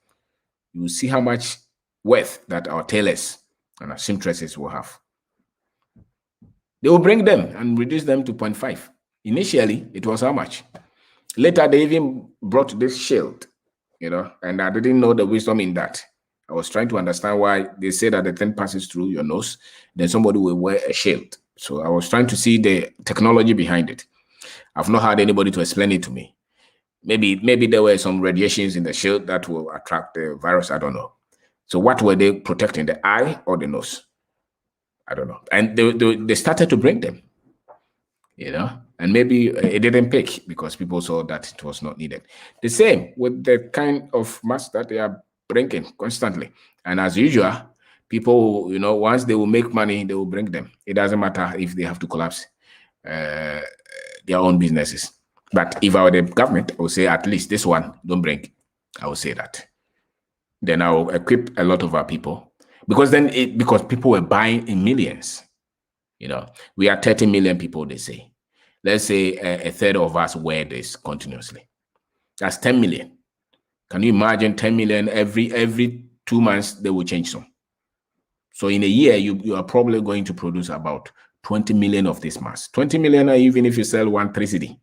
You will see how much worth that our tailors and our seamstresses will have. They will bring them and reduce them to 0.5. Initially, it was how much? Later, they even brought this shield, and I didn't know the wisdom in that. I was trying to understand why they say that the thing passes through your nose, then somebody will wear a shield. So I was trying to see the technology behind it. I've not had anybody to explain it to me. Maybe there were some radiations in the shield that will attract the virus. I don't know. So what were they protecting, the eye or the nose? I don't know. And they started to bring them, and maybe it didn't pick because people saw that it was not needed. The same with the kind of mask that they are bringing constantly. And as usual, people, once they will make money, they will bring them. It doesn't matter if they have to collapse their own businesses. But if I were the government, I would say at least this one, don't bring. I would say that. Then I will equip a lot of our people. Because people were buying in millions. We are 30 million people, they say. Let's say a third of us wear this continuously. That's 10 million. Can you imagine 10 million every 2 months, they will change some. So in a year, you are probably going to produce about 20 million of this mass. 20 million, even if you sell 1 3 cedi.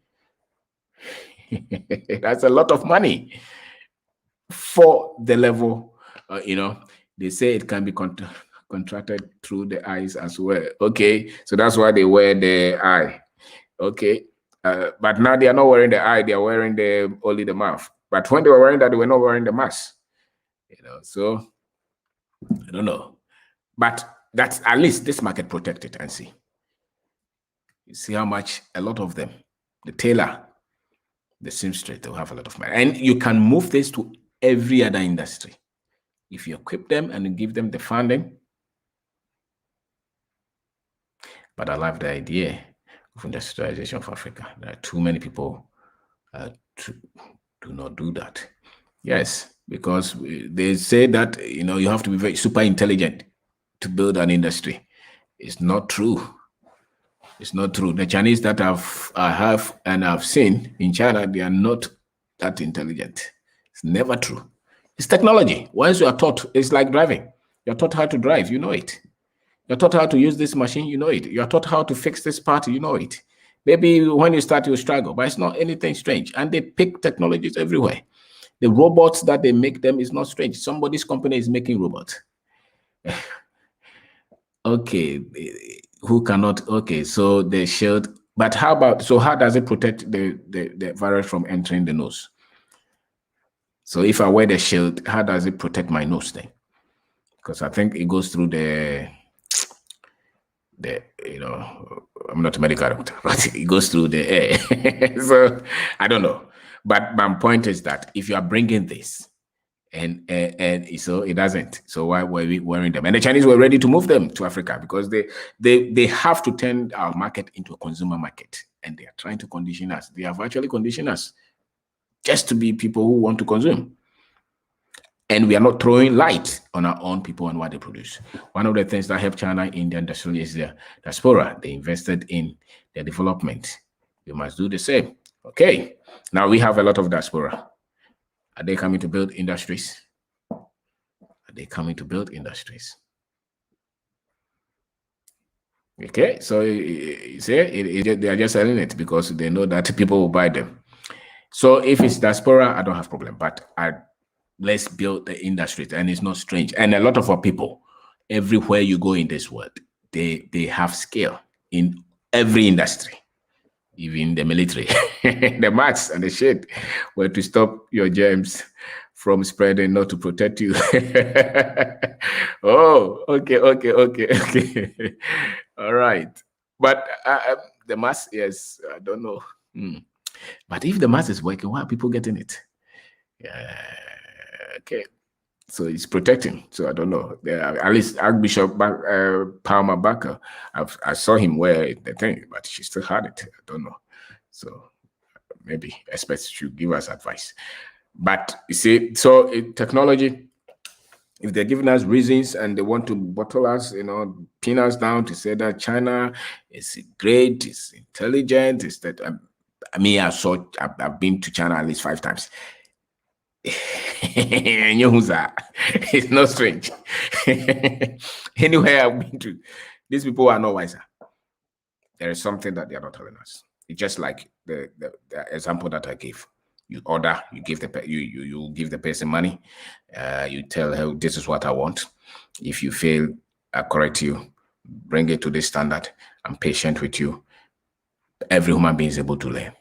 That's a lot of money for the level, they say it can be contracted through the eyes as well. Okay, so that's why they wear the eye. Okay, but now they are not wearing the eye, they are wearing only the mouth. But when they were wearing that, they were not wearing the mask. So I don't know. But that's at least this market protected and see. You see how much a lot of them, the tailor, the seamstress, they'll have a lot of money. And you can move this to every other industry. If you equip them and you give them the funding. But I love the idea of industrialization of Africa. There are too many people do not do that. Yes, because they say that, you have to be very super intelligent to build an industry. It's not true. It's not true. The Chinese that I have and I've seen in China, they are not that intelligent. It's never true. It's technology. Once you are taught, it's like driving. You're taught how to drive, you know it. You're taught how to use this machine, you know it. You're taught how to fix this part, you know it. Maybe when you start, you'll struggle, but it's not anything strange. And they pick technologies everywhere. The robots that they make them is not strange. Somebody's company is making robots. Okay, who cannot? Okay, so they shield. But how does it protect the virus from entering the nose? So if I wear the shield, how does it protect my nose then? Because I think it goes through I'm not a medical doctor, but it goes through the air. So I don't know. But my point is that if you are bringing this, and so it doesn't. So why were we wearing them? And the Chinese were ready to move them to Africa because they have to turn our market into a consumer market, and they are trying to condition us. They have actually conditioned us just to be people who want to consume. And we are not throwing light on our own people and what they produce. One of the things that helped China in the industrial is the diaspora. They invested in their development. We must do the same. Okay. Now we have a lot of diaspora. Are they coming to build industries? Are they coming to build industries? Okay, so you see, they are just selling it because they know that people will buy them. So if it's diaspora, I don't have problem, but let's build the industries, and it's not strange. And a lot of our people, everywhere you go in this world, they have skill in every industry, even the military. The masks and the shit were to stop your germs from spreading, not to protect you. Oh, okay. All right. But the mask, yes, I don't know. But if the mask is working, why are people getting it? Okay. So it's protecting. So I don't know. At least Archbishop Palmer Baker, I saw him wear the thing, but she still had it. I don't know. So maybe experts should give us advice. But you see, so technology, if they're giving us reasons and they want to bottle us, pin us down to say that China is great, it's intelligent, it's that. I mean, I've been to China at least 5 times. It's not strange. Anywhere I've been to, these people are not wiser. There is something that they are not telling us. It's just like the example that I gave. You order, you give you give the person money, you tell her this is what I want. If you fail, I correct you, bring it to this standard. I'm patient with you. Every human being is able to learn,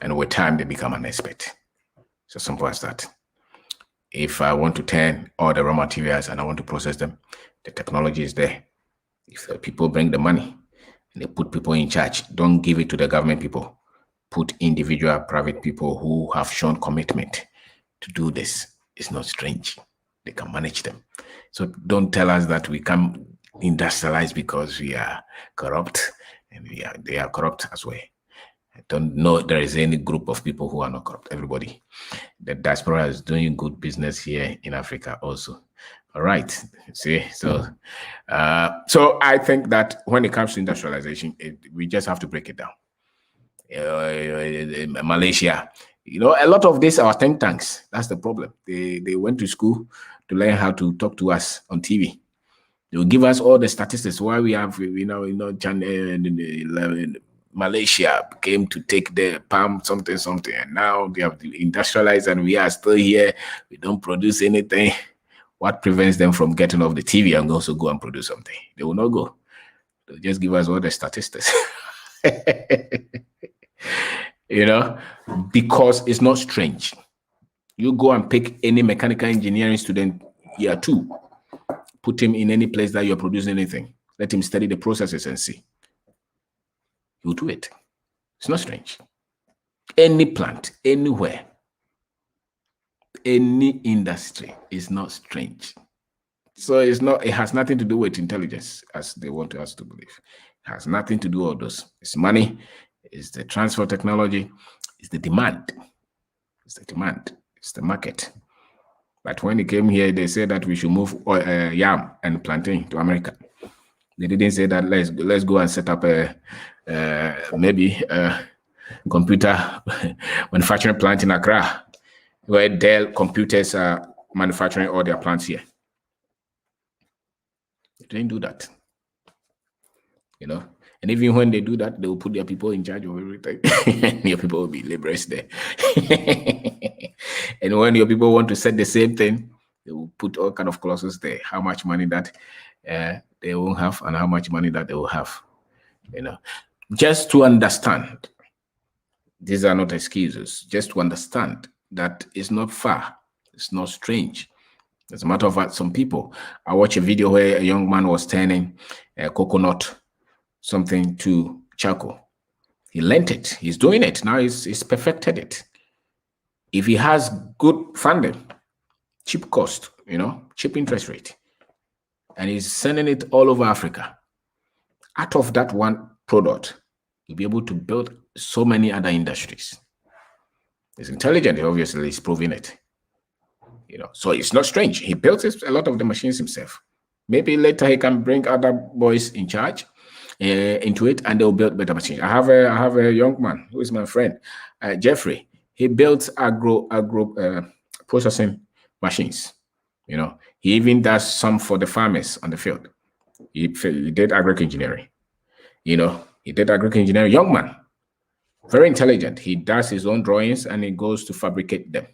and with time they become an expert. So simple as that. If I want to turn all the raw materials and I want to process them, the technology is there. If the people bring the money and they put people in charge, don't give it to the government people. Put individual private people who have shown commitment to do this. It's not strange. They can manage them. So don't tell us that we can industrialize because we are corrupt, and they are corrupt as well. I don't know there is any group of people who are not corrupt. Everybody. The diaspora is doing good business here in Africa also. All right. See, so I think that when it comes to industrialization, we just have to break it down. Malaysia, a lot of these are think tanks. That's the problem. They went to school to learn how to talk to us on TV. They will give us all the statistics why we have, Malaysia came to take the palm something, and now they have industrialized and we are still here. We don't produce anything. What prevents them from getting off the TV and also go and produce something? They will not go. They'll just give us all the statistics. Because it's not strange. You go and pick any mechanical engineering student year 2, put him in any place that you're producing anything. Let him study the processes and see. You do it. It's not strange. Any plant, anywhere, any industry is not strange. So it has nothing to do with intelligence, as they want us to believe. It has nothing to do with those. It's money, it's the transfer technology, it's the demand. It's the demand, it's the market. But when it came here, they said that we should move yam and plantain to America. They didn't say that let's go and set up maybe a computer manufacturing plant in Accra, where Dell Computers are manufacturing all their plants here. They didn't do that, And even when they do that, they will put their people in charge of everything. Your people will be laborers there. And when your people want to set the same thing, they will put all kind of clauses there. How much money that they won't have and how much money that they will have. Just to understand, these are not excuses. Just to understand that it's not far. It's not strange. As a matter of fact, some people, I watched a video where a young man was turning a coconut something to charcoal. He learned it. He's doing it. Now he's perfected it. If he has good funding, cheap cost, cheap interest rate, and he's sending it all over Africa, out of that one product, you'll be able to build so many other industries. He's intelligent, obviously, he's proving it. So it's not strange. He built a lot of the machines himself. Maybe later he can bring other boys in charge into it, and they'll build better machines. I have a young man who is my friend, Jeffrey. He built agro processing machines. You know, he even does some for the farmers on the field. He did agric-engineering. You know, he did agric-engineering. Young man, very intelligent. He does his own drawings and he goes to fabricate them.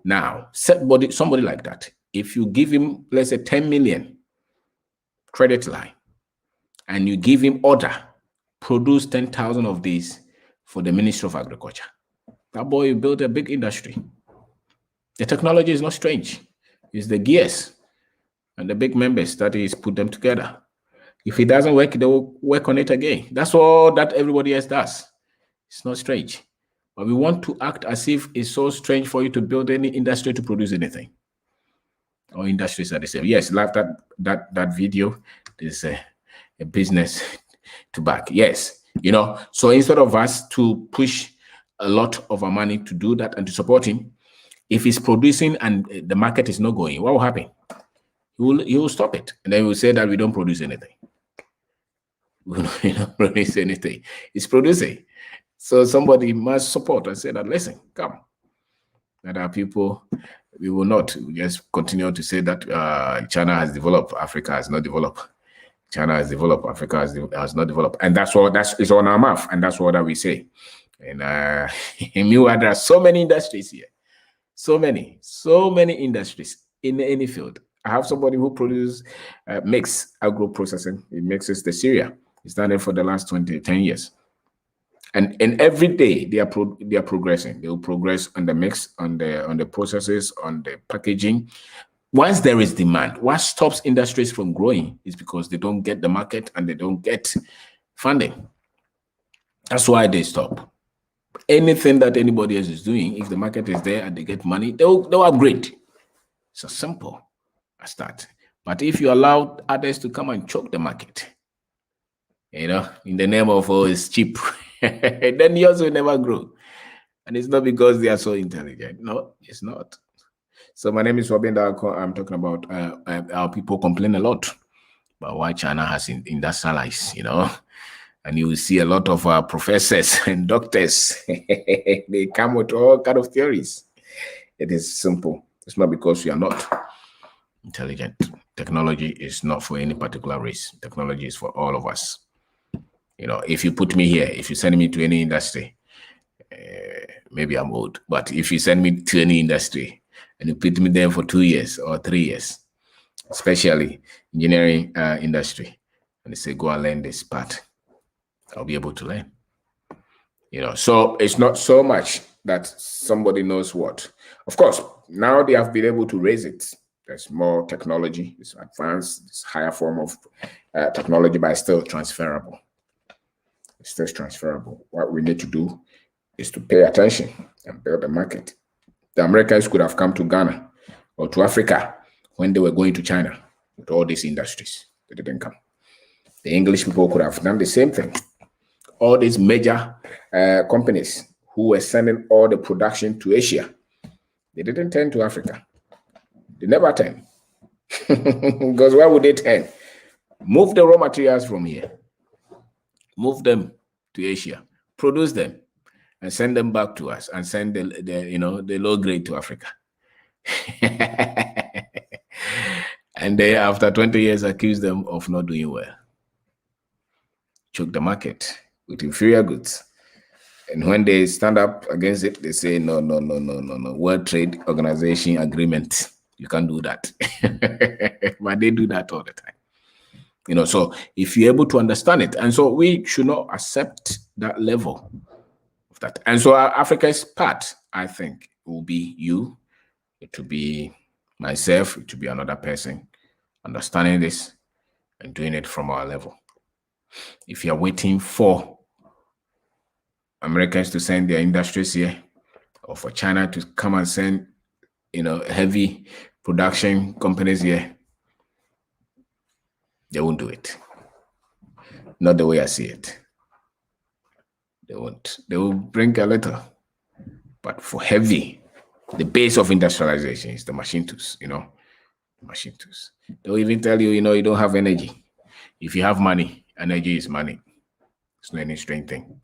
Now, somebody like that, if you give him, let's say, 10 million credit line, and you give him order, produce 10,000 of these for the Ministry of Agriculture, that boy built a big industry. The technology is not strange. It's the gears and the big members that he's put them together. If it doesn't work, they will work on it again. That's all that everybody else does. It's not strange. But we want to act as if it's so strange for you to build any industry to produce anything. All industries are the same. Yes, like that video, there's a business to back. Yes, you know, so instead of us to push a lot of our money to do that and to support him, if he's producing and the market is not going, what will happen? He will stop it. And then he will say that we don't produce anything. We don't produce anything. He's producing. So somebody must support and say that, listen, come. That our people, we will not just continue to say that China has developed, Africa has not developed. China has developed, Africa has not developed. And that's on our mouth. And that's what we say. And meanwhile, there are so many industries here. So many industries in any field. I have somebody who produces mix agro processing. He mixes the cereal. He's done it for the last 10 years. And every day they are progressing. They will progress on the mix, on the processes, on the packaging. Once there is demand, what stops industries from growing is because they don't get the market and they don't get funding. That's why they stop. Anything that anybody else is doing, if the market is there and they get money, they'll upgrade. It's as simple as that. But if you allow others to come and choke the market, you know, in the name of, oh, it's cheap, then yours will never grow. And it's not because they are so intelligent. No, it's not. So my name is Kwabena. I'm talking about our people complain a lot about why China has industrialized, you know. And you will see a lot of professors and doctors. They come with all kind of theories. It is simple. It's not because we are not intelligent. Technology is not for any particular race. Technology is for all of us. You know, if you put me here, if you send me to any industry, maybe I'm old, but if you send me to any industry and you put me there for 2 years or 3 years, especially engineering industry, and they say, go and learn this part, I'll be able to learn. You know, so it's not so much that somebody knows what. Of course, now they have been able to raise it. There's more technology, it's advanced, it's higher form of technology, but it's still transferable. It's still transferable. What we need to do is to pay attention and build a market. The Americans could have come to Ghana or to Africa when they were going to China with all these industries. They didn't come. The English people could have done the same thing. All these major companies who were sending all the production to Asia, they didn't turn to Africa. They never turn. Because why would they turn? Move the raw materials from here. Move them to Asia, produce them, and send them back to us, and send the low grade to Africa. And they, after 20 years, accuse them of not doing well. Choke the market with inferior goods. And when they stand up against it, they say, no. World Trade Organization agreement. You can't do that. But they do that all the time. You know, so if you're able to understand it, and so we should not accept that level of that. And so Africa's part, I think, will be you, it will be myself, it will be another person, understanding this and doing it from our level. If you're waiting for Americans to send their industries here, or for China to come and send, you know, heavy production companies here, they won't do it. Not the way I see it. They won't. They will bring a little. But for heavy, the base of industrialization is the machine tools, you know. Machine tools. They'll even tell you, you know, you don't have energy. If you have money, energy is money. It's not any strange thing.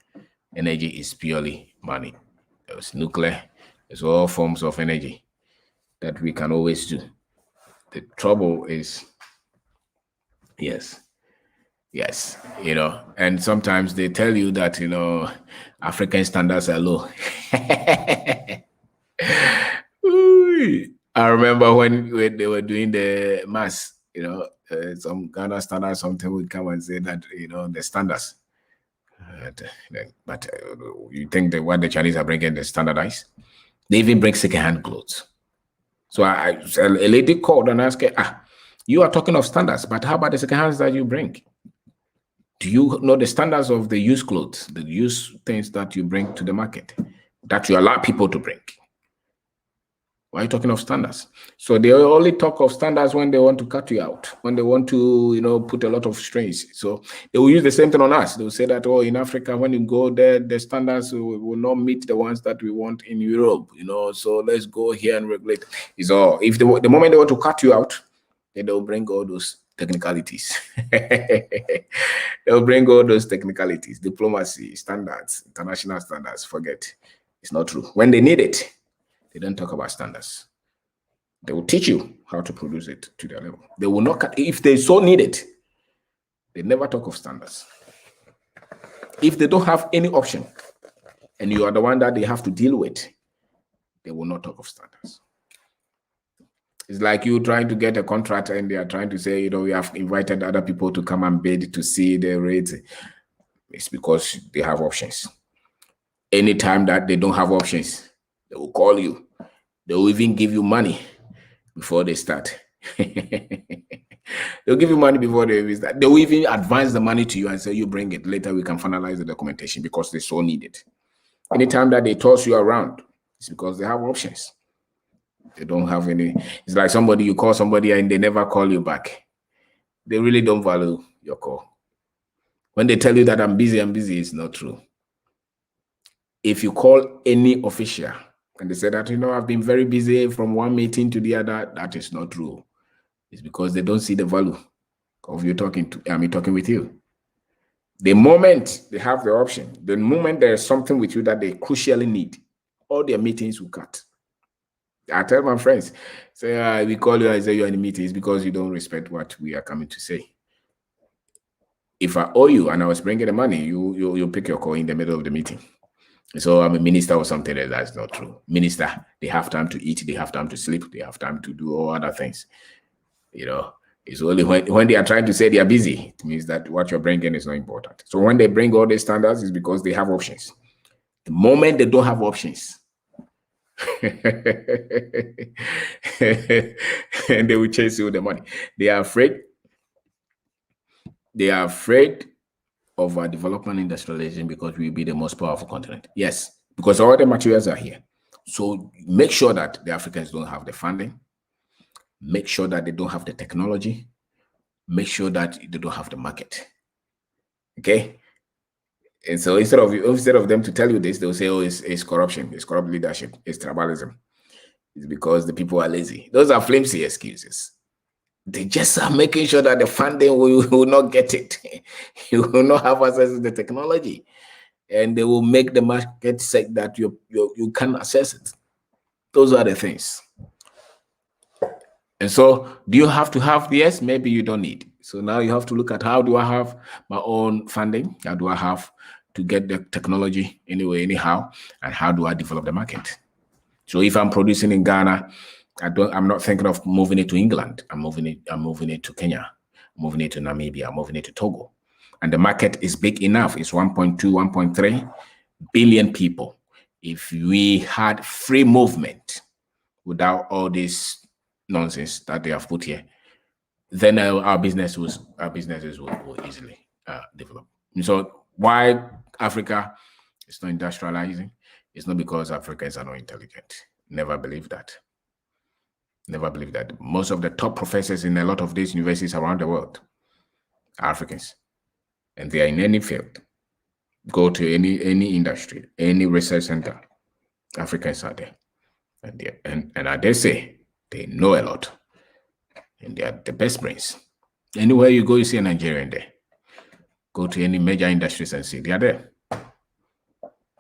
Energy is purely money. There's nuclear, It's all forms of energy that we can always do. The trouble is, yes, and sometimes they tell you that, African standards are low. I remember when they were doing the mass, some Ghana standards, something would come and say that, the standards. But you think that what the Chinese are bringing, they standardized? They even bring second-hand clothes. So a lady called and asked, you are talking of standards, but how about the second hands that you bring? Do you know the standards of the used clothes, the used things that you bring to the market, that you allow people to bring? Why are you talking of standards? So they only talk of standards when they want to cut you out, when they want to, put a lot of strains. So they will use the same thing on us. They will say that, in Africa, when you go there, the standards will not meet the ones that we want in Europe, so let's go here and regulate. It's all, if the moment they want to cut you out, then they'll bring all those technicalities. They'll bring all those technicalities, diplomacy, standards, international standards, forget. It's not true. When they need it, they don't talk about standards. They will teach you how to produce it to their level. They will not, if they so need it, they never talk of standards. If they don't have any option, and you are the one that they have to deal with, they will not talk of standards. It's like you trying to get a contract and they are trying to say, we have invited other people to come and bid to see the rates. It's because they have options. Anytime that they don't have options, they will call you. They will even give you money before they start. They'll give you money before they start. They will even advance the money to you and say, you bring it. Later, we can finalize the documentation because they so need it. Anytime that they toss you around, it's because they have options. They don't have any. It's like you call somebody and they never call you back. They really don't value your call. When they tell you that I'm busy, it's not true. If you call any official and they say that, I've been very busy from one meeting to the other, that is not true. It's because they don't see the value of you talking with you. The moment they have the option, the moment there is something with you that they crucially need, all their meetings will cut. I tell my friends, say, we call you and say you're in a meeting, it's because you don't respect what we are coming to say. If I owe you and I was bringing the money, you pick your call in the middle of the meeting. So I'm a minister or something. That's not true. Minister, they have time to eat, they have time to sleep, they have time to do all other things. It's only when they are trying to say they are busy, it means that what you're bringing is not important. So when they bring all these standards, it's because they have options. The moment they don't have options, and they will chase you with the money. They are afraid of our development industrialization because we'll be the most powerful continent. Yes, because all the materials are here. So make sure that the Africans don't have the funding. Make sure that they don't have the technology. Make sure that they don't have the market. Okay? And so instead of them to tell you this, they'll say, it's corruption, it's corrupt leadership, it's tribalism. It's because the people are lazy. Those are flimsy excuses. They just are making sure that the funding will not get it. You will not have access to the technology. And they will make the market say that you can access it. Those are the things. And so do you have to have this? Maybe you don't need. So now you have to look at, how do I have my own funding? How do I have to get the technology anyhow? And how do I develop the market? So if I'm producing in Ghana, I'm not thinking of moving it to England. I'm moving it to Kenya. I'm moving it to Namibia. I'm moving it to Togo. And the market is big enough. It's 1.2, 1.3 billion people. If we had free movement without all this nonsense that they have put here, then our businesses will easily develop. And so why Africa is not industrializing? It's not because Africans are not intelligent. Never believe that. Never believe that. Most of the top professors in a lot of these universities around the world are Africans. And they are in any field. Go to any industry, any research center, Africans are there. And I dare say they know a lot. And they are the best brains. Anywhere you go, you see a Nigerian there. Go to any major industries and see they are there.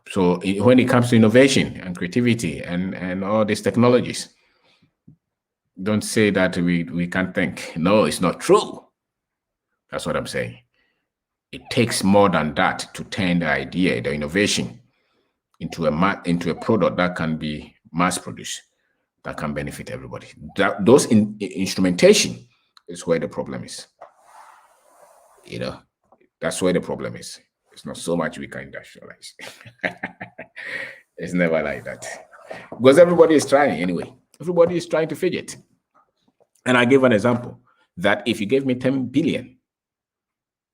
So when it comes to innovation and creativity and all these technologies, don't say that we can't think. No, it's not true. That's what I'm saying. It takes more than that to turn the idea, the innovation, into a product that can be mass produced, that can benefit everybody. Those instrumentation is where the problem is. You know, that's where the problem is. It's not so much we can industrialize. It's never like that. Because everybody is trying anyway. Everybody is trying to fidget. And I gave an example that if you gave me 10 billion,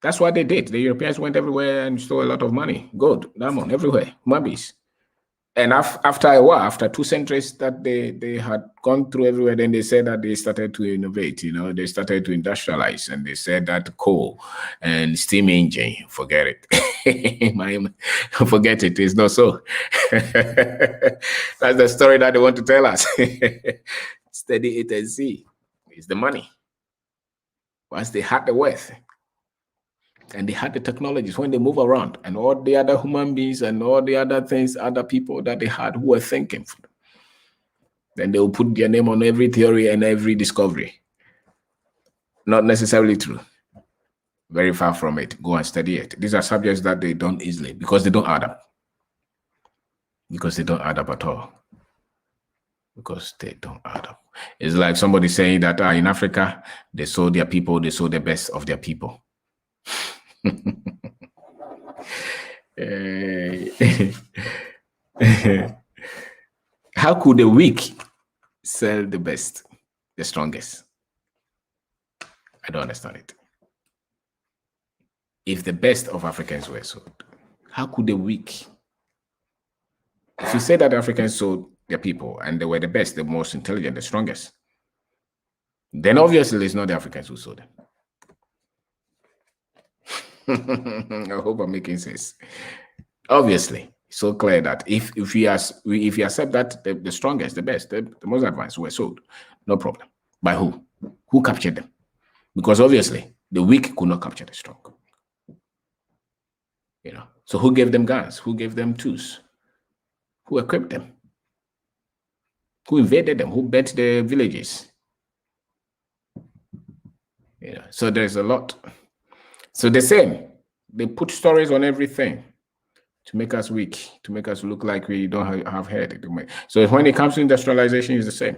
that's what they did. The Europeans went everywhere and stole a lot of money, gold, diamond, everywhere, mummies. And after a while, after 2 centuries that they had gone through everywhere, then they said that they started to innovate, they started to industrialize. And they said that coal and steam engine, forget it. Forget it, it's not so. That's the story that they want to tell us. Study it and see. It's the money. Once they had the wealth, and they had the technologies, when they move around, and all the other human beings and all the other things, other people that they had who were thinking for them, then they will put their name on every theory and every discovery. Not necessarily true. Very far from it. Go and study it. These are subjects that they don't easily, because they don't add up. Because they don't add up at all. Because they don't add up. It's like somebody saying that in Africa, they sold their people, they sold the best of their people. How could the weak sell the best, the strongest? I don't understand it. If the best of Africans were sold, how could the weak? If you say that Africans sold their people and they were the best, the most intelligent, the strongest, then obviously it's not the Africans who sold them. I hope I'm making sense. Obviously, so clear that if you accept that the strongest, the best, the most advanced were sold, no problem. By who? Who captured them? Because obviously the weak could not capture the strong. So who gave them guns? Who gave them tools? Who equipped them? Who invaded them? Who bet the villages? So there's a lot. So the same, they put stories on everything to make us weak, to make us look like we don't have head. So when it comes to industrialization, it's the same.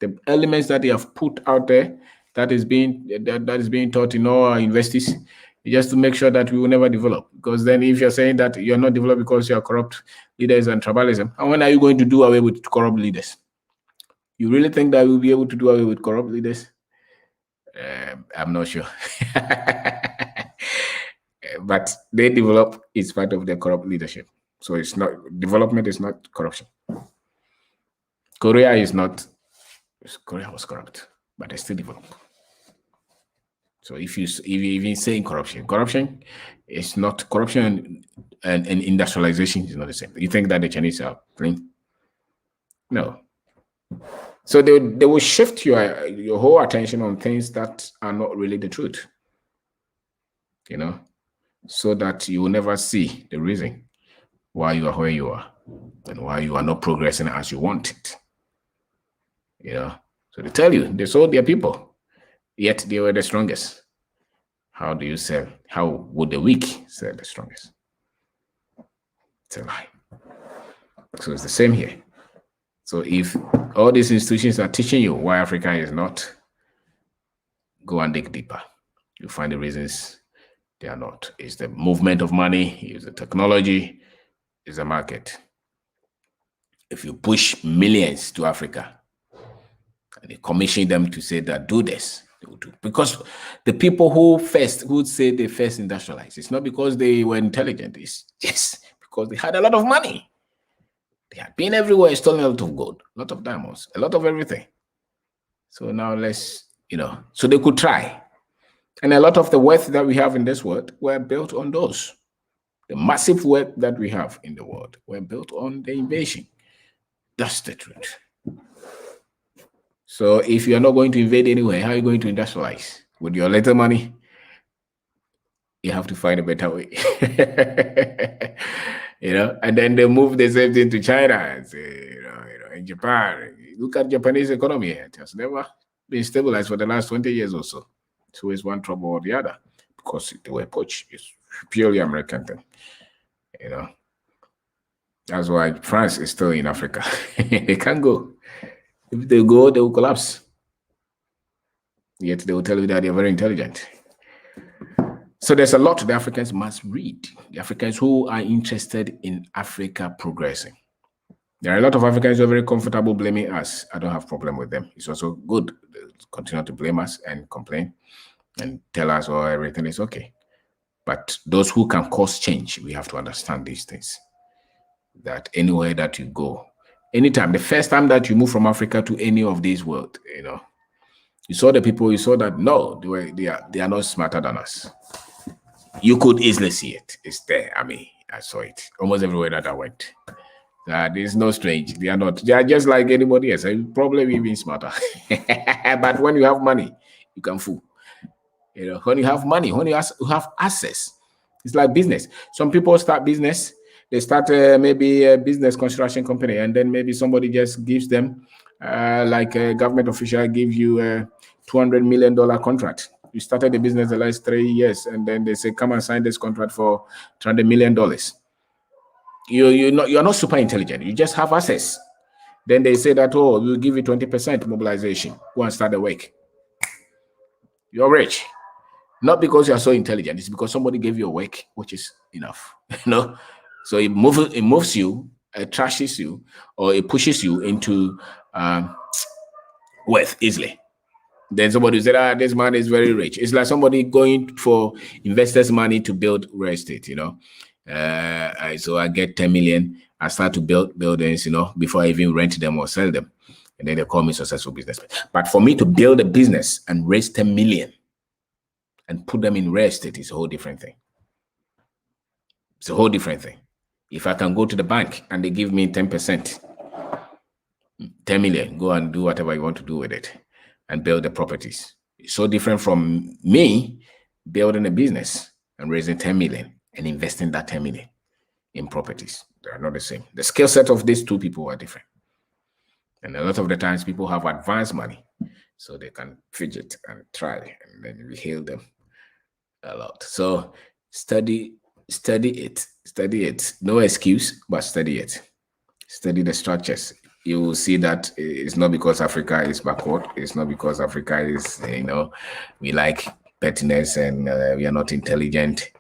The elements that they have put out there, that is being taught in all our universities, just to make sure that we will never develop. Because then if you're saying that you're not developed because you're corrupt leaders and tribalism, and when are you going to do away with corrupt leaders? You really think that we'll be able to do away with corrupt leaders? I'm not sure. But they develop is part of their corrupt leadership. So it's not, development is not corruption. Korea was corrupt, but they still develop. So if you even say corruption is not corruption, and industrialization is not the same. You think that the Chinese are clean? No. So they will shift your whole attention on things that are not really the truth, so that you will never see the reason why you are where you are and why you are not progressing as you want it. So they tell you they sold their people, yet they were the strongest. How do you sell? How would the weak sell the strongest? It's a lie. So it's the same here. So if all these institutions are teaching you why Africa is not, go and dig deeper. You find the reasons they are not. It's the movement of money, it's the technology, it's the market. If you push millions to Africa and they commission them to say that do this, they will do. Because the people who say they first industrialized, it's not because they were intelligent, it's just because they had a lot of money. They had been everywhere, stolen a lot of gold, a lot of diamonds, a lot of everything. So now let's, so they could try. And a lot of the wealth that we have in this world were built on those. The massive wealth that we have in the world were built on the invasion. That's the truth. So if you're not going to invade anywhere, how are you going to industrialize? With your little money? You have to find a better way. and then they move the same thing to China and say, in Japan. Look at Japanese economy. It has never been stabilized for the last 20 years or so. It's always one trouble or the other because they were poached. It's purely American thing. That's why France is still in Africa. They can't go. If they go, they will collapse. Yet they will tell you that they're very intelligent. So there's a lot the Africans must read. The Africans who are interested in Africa progressing. There are a lot of Africans who are very comfortable blaming us. I don't have a problem with them. It's also good to continue to blame us and complain and tell us, oh, everything is okay. But those who can cause change, we have to understand these things. That anywhere that you go, anytime, the first time that you move from Africa to any of these world, you saw the people, you saw that, no, they are not smarter than us. You could easily see it. It's there. I mean, I saw it almost everywhere that I went. There's no strange. They are not. They are just like anybody else. Probably even smarter. But when you have money, you can fool. When you have money, when you have access, it's like business. Some people start business. They start maybe a business construction company, and then maybe somebody just gives them, like a government official gives you a $200 million contract. You started the business the last 3 years, and then they say, come and sign this contract for $200 million. You're not super intelligent. You just have access. Then they say that, oh, we'll give you 20% mobilization. Go and start the work. You're rich. Not because you're so intelligent. It's because somebody gave you a work, which is enough. So it moves you, it trashes you, or it pushes you into wealth easily. Then somebody said, this man is very rich. It's like somebody going for investors' money to build real estate, so I get 10 million, I start to build buildings, before I even rent them or sell them. And then they call me successful businessman. But for me to build a business and raise 10 million and put them in real estate is a whole different thing. It's a whole different thing. If I can go to the bank and they give me 10%, 10 million, go and do whatever you want to do with it and build the properties. It's so different from me building a business and raising 10 million and investing that 10 million in properties. They are not the same. The skill set of these two people are different. And a lot of the times people have advanced money, so they can fidget and try, and then we hail them a lot. So study it. No excuse, but study it. Study the structures. You will see that it's not because Africa is backward. It's not because Africa is, we like pettiness and we are not intelligent.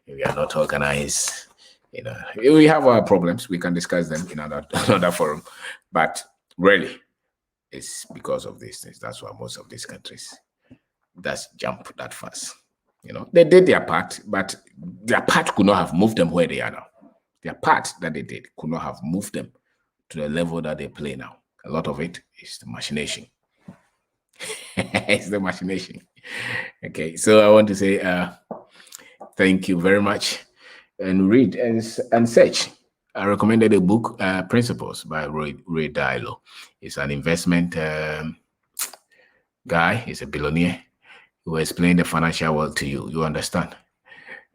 We are not organized. We have our problems. We can discuss them in another forum. But really, it's because of these things. That's why most of these countries just jump that fast. They did their part, but their part could not have moved them where they are now. Their part that they did could not have moved them to the level that they play now. A lot of it is the machination. It's the machination. Okay, so I want to say thank you very much, and read and search. I recommended a book, Principles by Ray Dalio. It's an investment guy. He's a billionaire who will explain the financial world to you. You understand?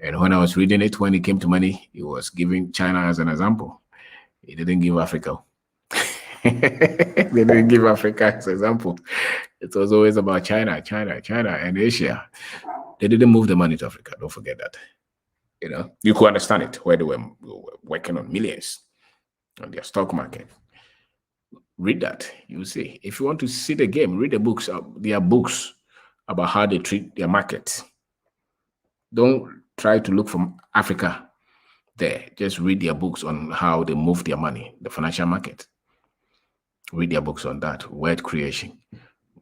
And when I was reading it, when it came to money, he was giving China as an example. He didn't give Africa. They didn't give Africa as an example. It was always about China, and Asia. They didn't move the money to Africa. Don't forget that. You could understand it, where they were working on millions on their stock market. Read that. You see. If you want to see the game, read the books. There are books about how they treat their markets. Don't try to look from Africa there. Just read their books on how they move their money, the financial market. Read their books on that. Wealth creation.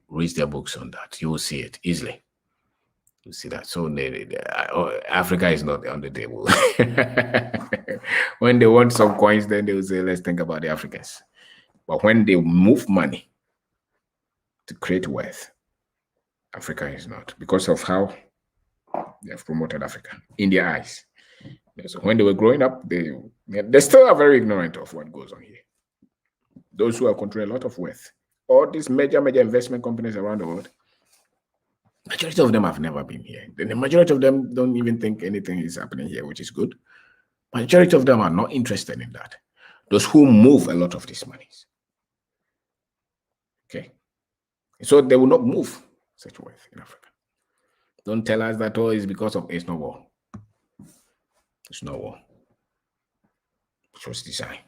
Read their books on that. You will see it easily. You see that. So Africa is not on the table. When they want some coins, then they will say, let's think about the Africans. But when they move money to create wealth, Africa is not, because of how they have promoted Africa in their eyes. So when they were growing up, they still are very ignorant of what goes on here. Those who are controlling a lot of wealth, all these major investment companies around the world, majority of them have never been here. The majority of them don't even think anything is happening here, which is good. Majority of them are not interested in that. Those who move a lot of these monies. Okay. So they will not move such wealth in Africa. Don't tell us that, oh, it's because of it's no war. It's no war. It was design.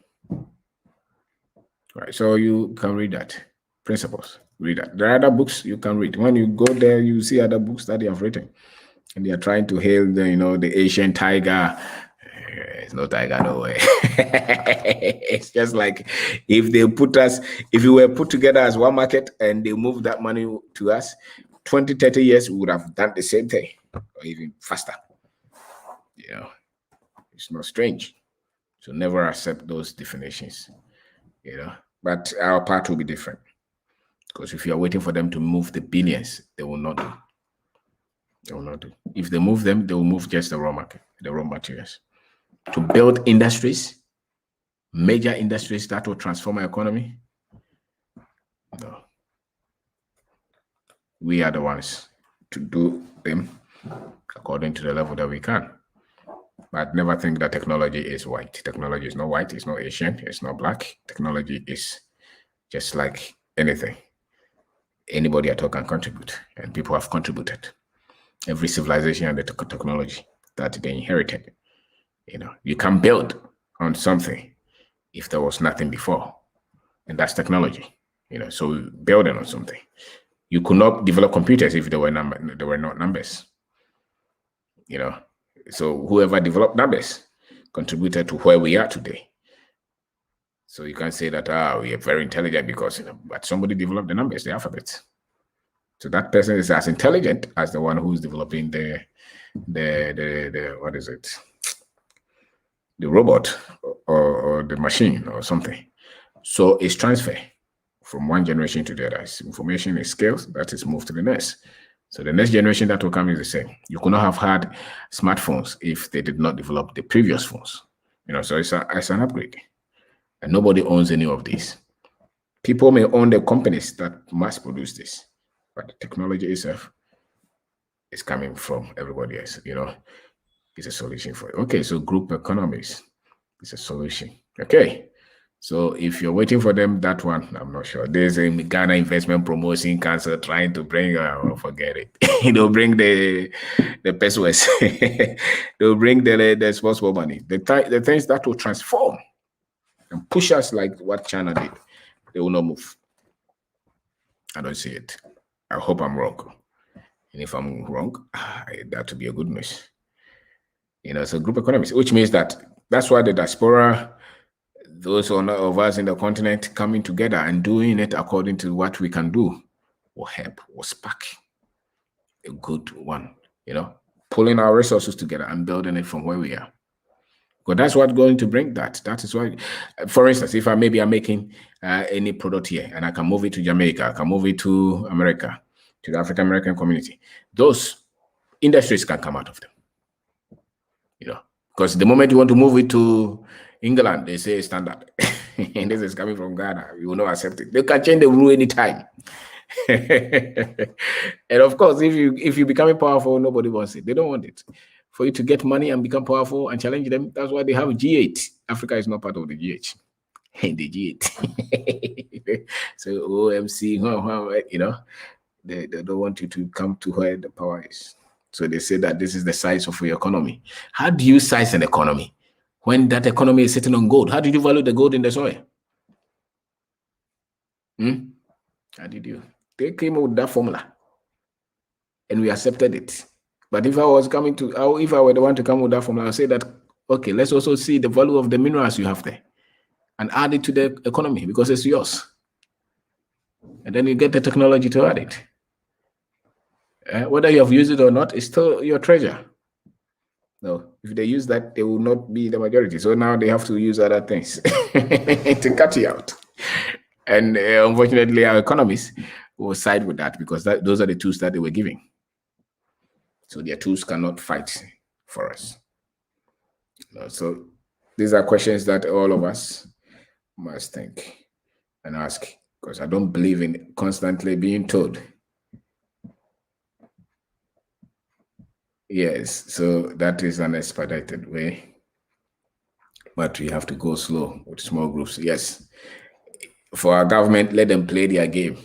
Right. So you can read that. Principles. Read that. There are other books you can read. When you go there, you see other books that they have written. And they are trying to hail the Asian tiger. It's no tiger, no way. It's just like if we were put together as one market and they move that money to us, 20, 30 years, we would have done the same thing or even faster. It's not strange. So never accept those definitions, but our part will be different. Because if you are waiting for them to move the billions, they will not do. They will not do. If they move them, they will move just the raw market, the raw materials. To build industries, major industries that will transform our economy. No. We are the ones to do them according to the level that we can. But never think that technology is white. Technology is not white, it's not Asian, it's not black. Technology is just like anything. Anybody at all can contribute, and people have contributed. Every civilization and the technology that they inherited. You can build on something if there was nothing before, and that's technology. So building on something. You could not develop computers if there were not numbers. So whoever developed numbers contributed to where we are today. So you can't say that we are very intelligent because but somebody developed the numbers, the alphabet. So that person is as intelligent as the one who's developing the what is it? The robot or the machine or something. So it's transfer from one generation to the other. Information is skills that is moved to the next. So the next generation that will come is the same. You could not have had smartphones if they did not develop the previous phones. So it's an upgrade. And nobody owns any of these. People may own the companies that mass produce this, but the technology itself is coming from everybody else. It's a solution for it. Okay, so group economies is a solution. Okay. So if you're waiting for them, that one, I'm not sure. There's a Ghana Investment Promotion Council trying to bring, forget it. They'll bring the pesos. They'll bring the sports money. The things that will transform and push us like what China did. They will not move. I don't see it. I hope I'm wrong. And if I'm wrong, that would be a good news. So group economies, which means that's why the diaspora, those of us in the continent coming together and doing it according to what we can do will help, will spark a good one, pulling our resources together and building it from where we are. But that's what's going to bring that. That is why, for instance, if I'm making any product here and I can move it to Jamaica, I can move it to America, to the African American community, those industries can come out of them. Because the moment you want to move it to England, they say standard. And this is coming from Ghana. You will not accept it. They can change the rule anytime. And of course, if you become powerful, nobody wants it. They don't want it. For you to get money and become powerful and challenge them, that's why they have G8. Africa is not part of the G8. The G8. So OMC, they don't want you to come to where the power is. So they say that this is the size of your economy. How do you size an economy when that economy is sitting on gold? How did you value the gold in the soil? How did you? They came up with that formula and we accepted it. But if I were the one to come with that formula, I would say that, okay, let's also see the value of the minerals you have there and add it to the economy because it's yours. And then you get the technology to add it. Whether you have used it or not, it's still your treasure. No, if they use that, they will not be the majority. So now they have to use other things to cut you out. And unfortunately, our economists will side with that because those are the tools that they were giving. So their tools cannot fight for us. So these are questions that all of us must think and ask, because I don't believe in constantly being told. Yes, so that is an expedited way But we have to go slow with small groups. Yes, for our government, let them play their game.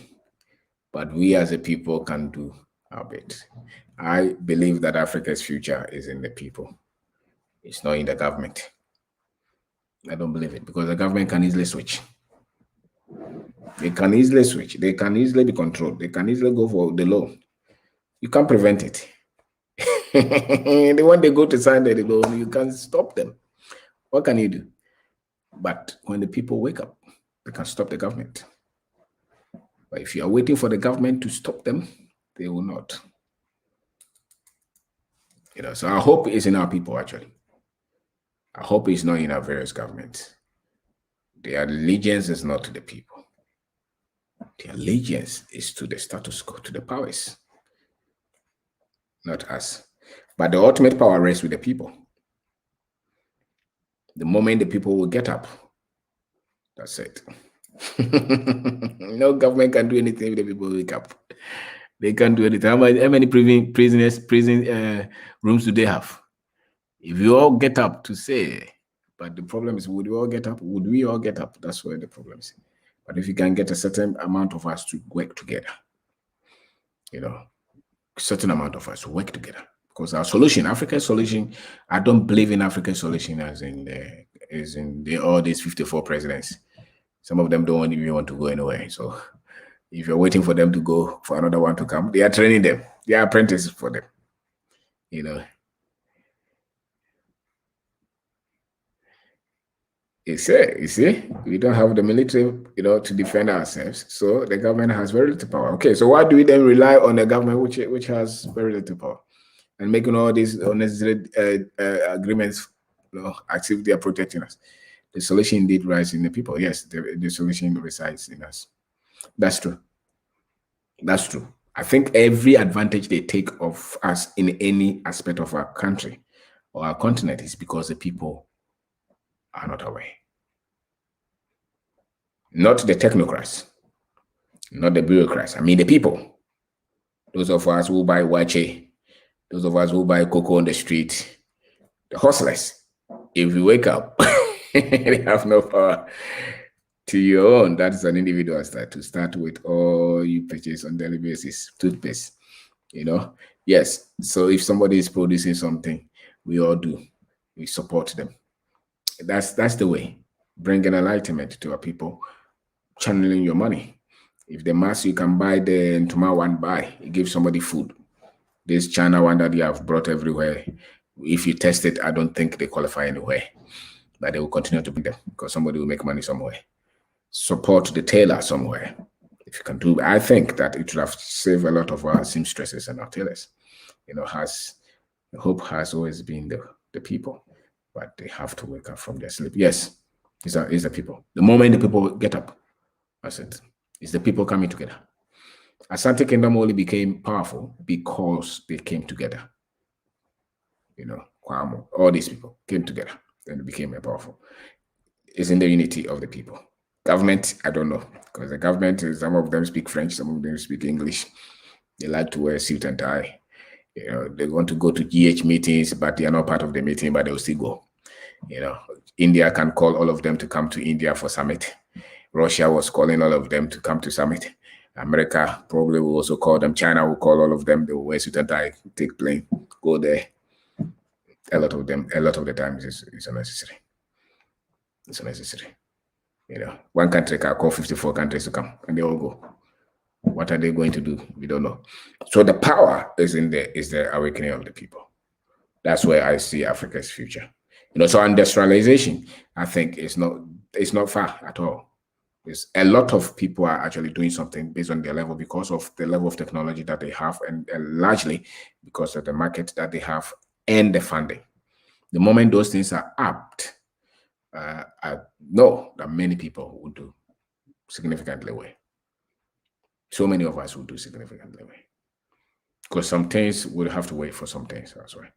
But we as a people can do our bit. I believe that Africa's future is in the people. It's not in the government. I don't believe it because the government can easily switch. They can easily switch. They can easily be controlled. They can easily go for the law. You can't prevent it. When they go to sign the law, you can't stop them. What can you do? But when the people wake up, they can stop the government. But if you are waiting for the government to stop them, they will not. So our hope is in our people, actually. Our hope is not in our various governments. Their allegiance is not to the people. Their allegiance is to the status quo, to the powers, not us. But the ultimate power rests with the people. The moment the people will get up, that's it. No government can do anything if the people wake up. They can't do anything. How many prison rooms do they have? If you all get up to say, but the problem is, would we all get up? Would we all get up? That's where the problem is. But if you can get a certain amount of us to work together, certain amount of us to work together, because our solution, Africa's solution, I don't believe in Africa's solution as in all these 54 presidents. Some of them don't even want to go anywhere. So if you're waiting for them to go for another one to come, they are training them. They are apprentices for them. You see, we don't have the military, to defend ourselves. So the government has very little power. Okay, so why do we then rely on the government, which has very little power, and making all these unnecessary agreements, as if they are protecting us? The solution indeed lies in the people. Yes, the solution resides in us. That's true. That's true. I think every advantage they take of us in any aspect of our country or our continent is because the people are not aware. Not the technocrats, not the bureaucrats. I mean the people. Those of us who buy wache, those of us who buy cocoa on the street, the hustlers. If you wake up, they have no power to your own. That is an individual start to start with all you purchase on daily basis, toothpaste. Yes. So if somebody is producing something, we all do. We support them. That's the way. Bringing enlightenment to our people, channeling your money. If the mass you can buy the Ntuma one, buy. You give somebody food. This China one that you have brought everywhere, if you test it, I don't think they qualify anywhere. But they will continue to bring them because somebody will make money somewhere. Support the tailor somewhere. If you can do, I think that it would have saved a lot of our seamstresses and our tailors. The hope has always been the people, but they have to wake up from their sleep. Yes, it's the people. The moment the people get up, that's it. It's the people coming together. Asante Kingdom only became powerful because they came together. Kwamo, all these people came together and it became powerful. It's in the unity of the people. Government, I don't know, because the government, some of them speak French, some of them speak English. They like to wear suit and tie. They want to go to GH meetings, but they are not part of the meeting, but they'll still go. India can call all of them to come to India for summit. Russia was calling all of them to come to summit. America probably will also call them. China will call all of them. They will wear suit and tie, take plane, go there. A lot of the times it's unnecessary. It's unnecessary. One country can call 54 countries to come and they all go. What are they going to do? We don't know. So the power is the awakening of the people. That's where I see Africa's future. So industrialization, I think it's not far at all. There's a lot of people are actually doing something based on their level because of the level of technology that they have and largely because of the market that they have and the funding. The moment those things are apt, I know that many people will do significantly well. So many of us will do significantly well. Because some things will have to wait for some things. That's why.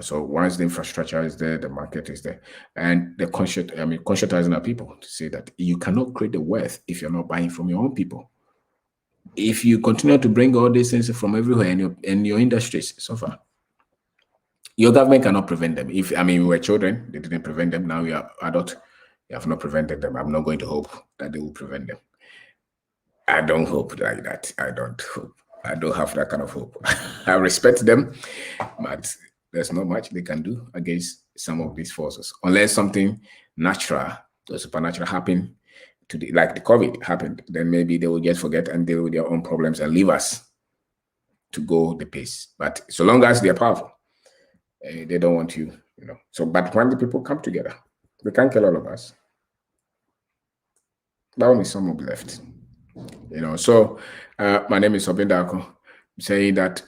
So once the infrastructure is there, the market is there, and the conscientizing our people to say that you cannot create the wealth if you're not buying from your own people. If you continue to bring all these things from everywhere and your industries suffer, Your government cannot prevent them. If we were children, they didn't prevent them. Now we are adult, you have not prevented them. I'm not going to hope that they will prevent them. I don't hope like that. I don't hope. I don't have that kind of hope. I respect them, but there's not much they can do against some of these forces, unless something natural or supernatural happen like the COVID happened. Then maybe they will just forget and deal with their own problems and leave us to go the pace. But so long as they're powerful, they don't want you, So, but when the people come together, they can't kill all of us. That will be some will be left. So my name is Obindako. I'm saying that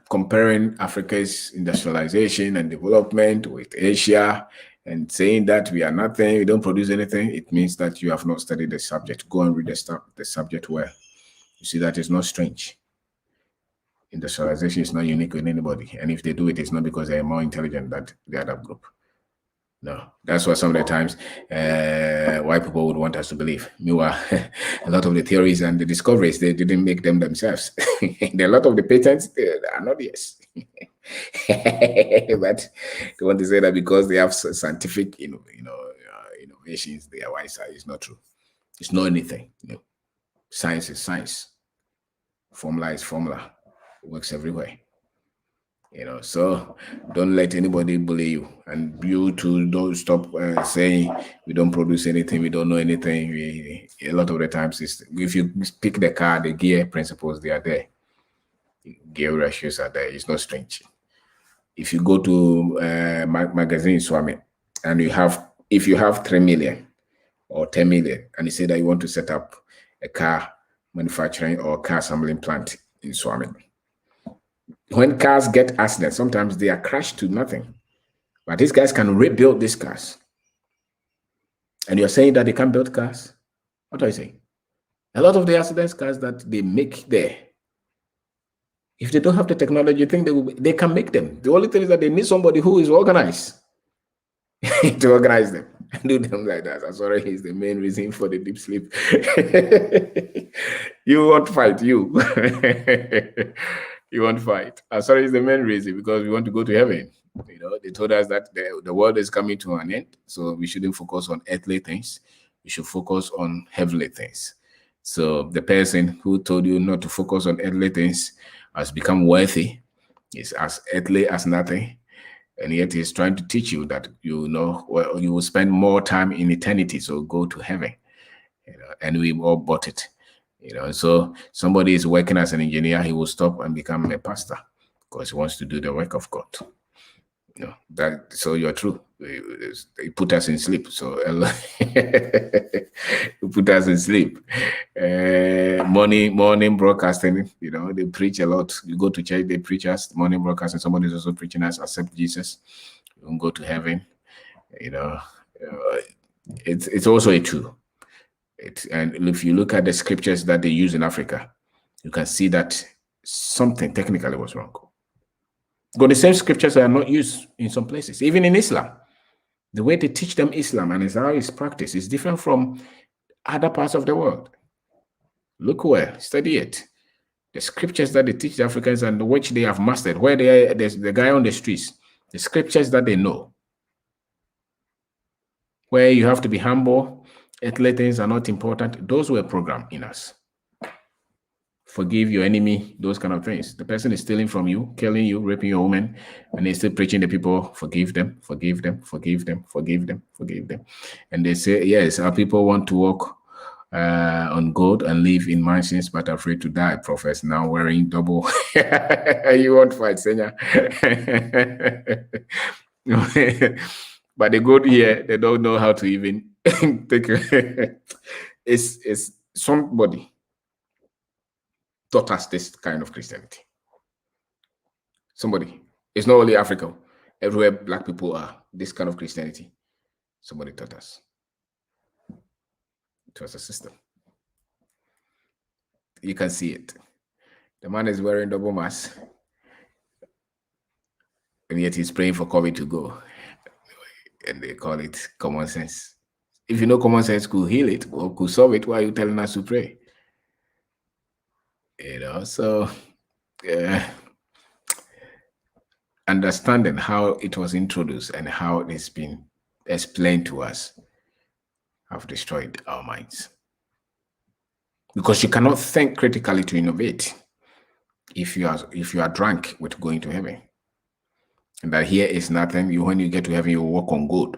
comparing Africa's industrialization and development with Asia and saying that we are nothing, we don't produce anything, it means that you have not studied the subject. Go and read the subject well. You see that it's not strange. Industrialization is not unique with anybody. And if they do it, it's not because they're more intelligent than the other group. No, that's what some of the times white people would want us to believe. Meanwhile, a lot of the theories and the discoveries, they didn't make them themselves. A lot of the patents are not yes. But they want to say that because they have scientific, innovations, they are wiser. It's not true. It's not anything. Science is science. Formula is formula. It works everywhere. So don't let anybody bully you, and you too don't stop saying we don't produce anything, we don't know anything. A lot of the times, if you pick the car, the gear principles, they are there. Gear ratios are there. It's not strange. If you go to magazine Swami, and if you have 3 million or 10 million, and you say that you want to set up a car manufacturing or car assembling plant in Swami, when cars get accidents, sometimes they are crashed to nothing. But these guys can rebuild these cars. And you're saying that they can't build cars? What are you saying? A lot of the accident cars that they make there, if they don't have the technology, you think they can make them. The only thing is that they need somebody who is organized to organize them and do them like that. I'm sorry, is the main reason for the deep sleep. You won't fight, you. You won't fight. I'm sorry, it's the main reason, because we want to go to heaven. They told us that the world is coming to an end, so we shouldn't focus on earthly things. We should focus on heavenly things. So the person who told you not to focus on earthly things has become wealthy. Is as earthly as nothing. And yet he's trying to teach you that, you will spend more time in eternity, so go to heaven. And we all bought it. So somebody is working as an engineer, he will stop and become a pastor because he wants to do the work of God. So you're true. He put us in sleep. So he put us in sleep. Morning broadcasting, they preach a lot. You go to church, they preach us. Morning broadcasting, somebody is also preaching us, accept Jesus, you won't go to heaven. It's also a tool. And if you look at the scriptures that they use in Africa, you can see that something technically was wrong. But the same scriptures are not used in some places, even in Islam. The way they teach them Islam and how it's practiced is different from other parts of the world. Look well, study it. The scriptures that they teach the Africans and which they have mastered, where there's the guy on the streets, the scriptures that they know, where you have to be humble, earthly things are not important, those were programmed in us. Forgive your enemy, those kind of things. The person is stealing from you, killing you, raping your woman, and they're still preaching the people, forgive them, forgive them, forgive them, forgive them, forgive them. And they say, yes, our people want to walk on gold and live in mansions, but afraid to die. Prophets now wearing double. You won't fight, Senya. But the good here, they don't know how to even take it. It's somebody taught us this kind of Christianity. Somebody. It's not only Africa. Everywhere Black people are, this kind of Christianity. Somebody taught us. It was a system. You can see it. The man is wearing double mask, and yet he's praying for COVID to go. And they call it common sense. If you know common sense could heal it or could solve it, why are you telling us to pray? So understanding how it was introduced and how it's been explained to us have destroyed our minds. Because you cannot think critically to innovate if you are drunk with going to heaven. And that here is nothing. When you get to heaven, you walk on good.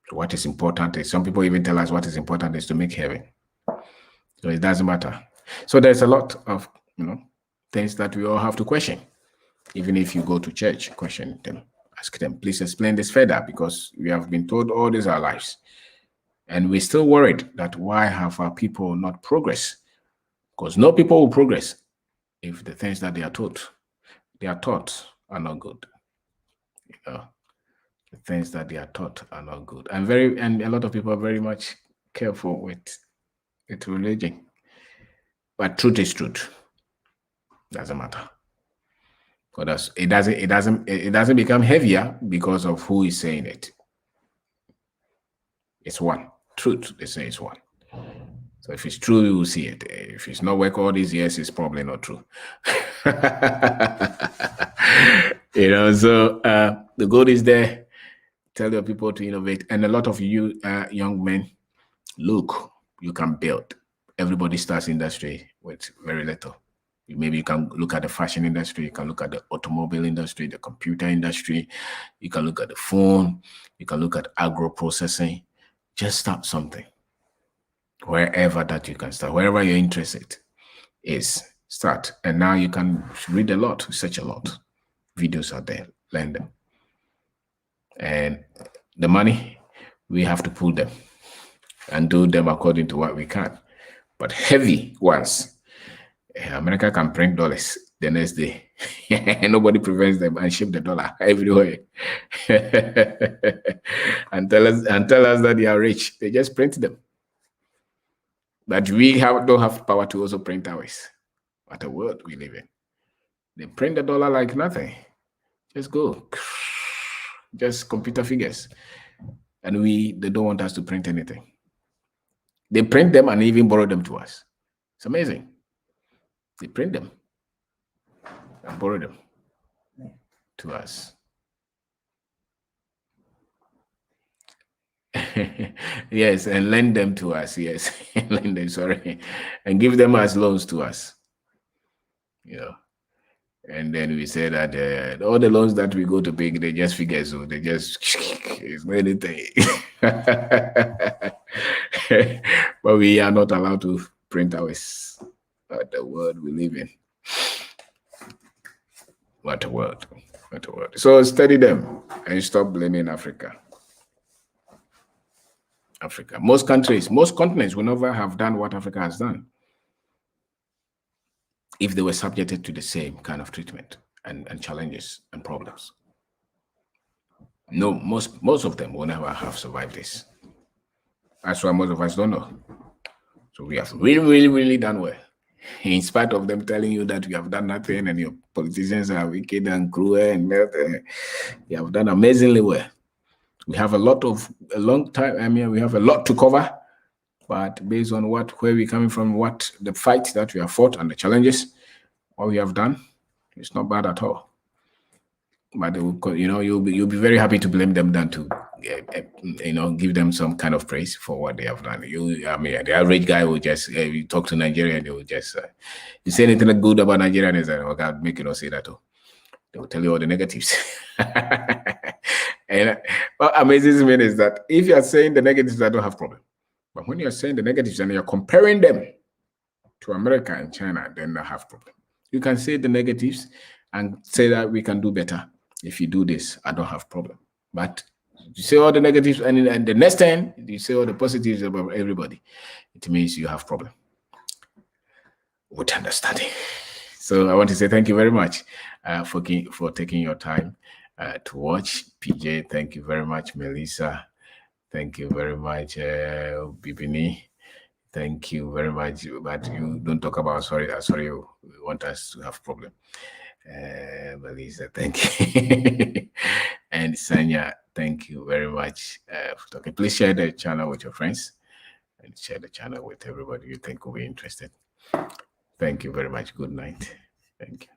So what is important is, some people even tell us what is important is to make heaven. So it doesn't matter. So there's a lot of things that we all have to question. Even if you go to church, question them, ask them, please explain this further, because we have been told all these our lives. And we're still worried that why have our people not progressed? Because no people will progress if the things that they are taught are not good. The things that they are taught are not good. And a lot of people are very much careful with religion. But truth is truth. Doesn't matter. Because it doesn't become heavier because of who is saying it. It's one. Truth, they say, is one. So if it's true, you will see it. If it's not work all these years, it's probably not true. So the goal is there. Tell your people to innovate. And a lot of you young men, look, you can build. Everybody starts industry with very little. Maybe you can look at the fashion industry, you can look at the automobile industry, the computer industry, you can look at the phone, you can look at agro processing. Just start something. Wherever that you can start, wherever you're interested is, start. And now you can read a lot, research a lot. Videos are there, learn them. And the money, we have to pull them and do them according to what we can. But heavy ones, America can print dollars the next day. Nobody prevents them and ship the dollar everywhere. and tell us that they are rich. They just print them. But we don't have power to also print ours. What a world we live in. They print the dollar like nothing. Just go. Just computer figures. And they don't want us to print anything. They print them and even borrow them to us. It's amazing. They print them and borrow them to us. Yes, and lend them to us. Yes, lend them, sorry. And give them as loans to us. And then we say that all the loans that we go to pay, they just figure, so they just, it's anything. But we are not allowed to print ours. What the world we live in. What a world. What a world. So study them and stop blaming Africa. Most countries, most continents will never have done what Africa has done if they were subjected to the same kind of treatment and challenges and problems. No, most of them will never have survived this. That's why most of us don't know. So we have really, really, really done well. In spite of them telling you that we have done nothing and your politicians are wicked and cruel and we have done amazingly well. We have we have a lot to cover, but based on where we're coming from, what the fight that we have fought and the challenges, what we have done, it's not bad at all. But you'll be very happy to blame them than to give them some kind of praise for what they have done. The average guy will just you talk to Nigeria, they will just you say anything good about Nigeria, and say, "Okay, I'll make you not say that." They will tell you all the negatives. And what amazes me is that if you are saying the negatives, I don't have problem. But when you are saying the negatives and you're comparing them to America and China, then I have problem. You can say the negatives and say that we can do better. If you do this, I don't have problem. But you say all the negatives and the next time you say all the positives about everybody, it means you have problem with understanding. So I want to say thank you very much for taking your time to watch. PJ, thank you very much. Melissa, thank you very much. Bibini, thank you very much. But you don't talk about sorry. You want us to have problem. Melissa, thank you. And Sanya, thank you very much for talking. Please share the channel with your friends and share the channel with everybody you think will be interested. Thank you very much. Good night. Thank you.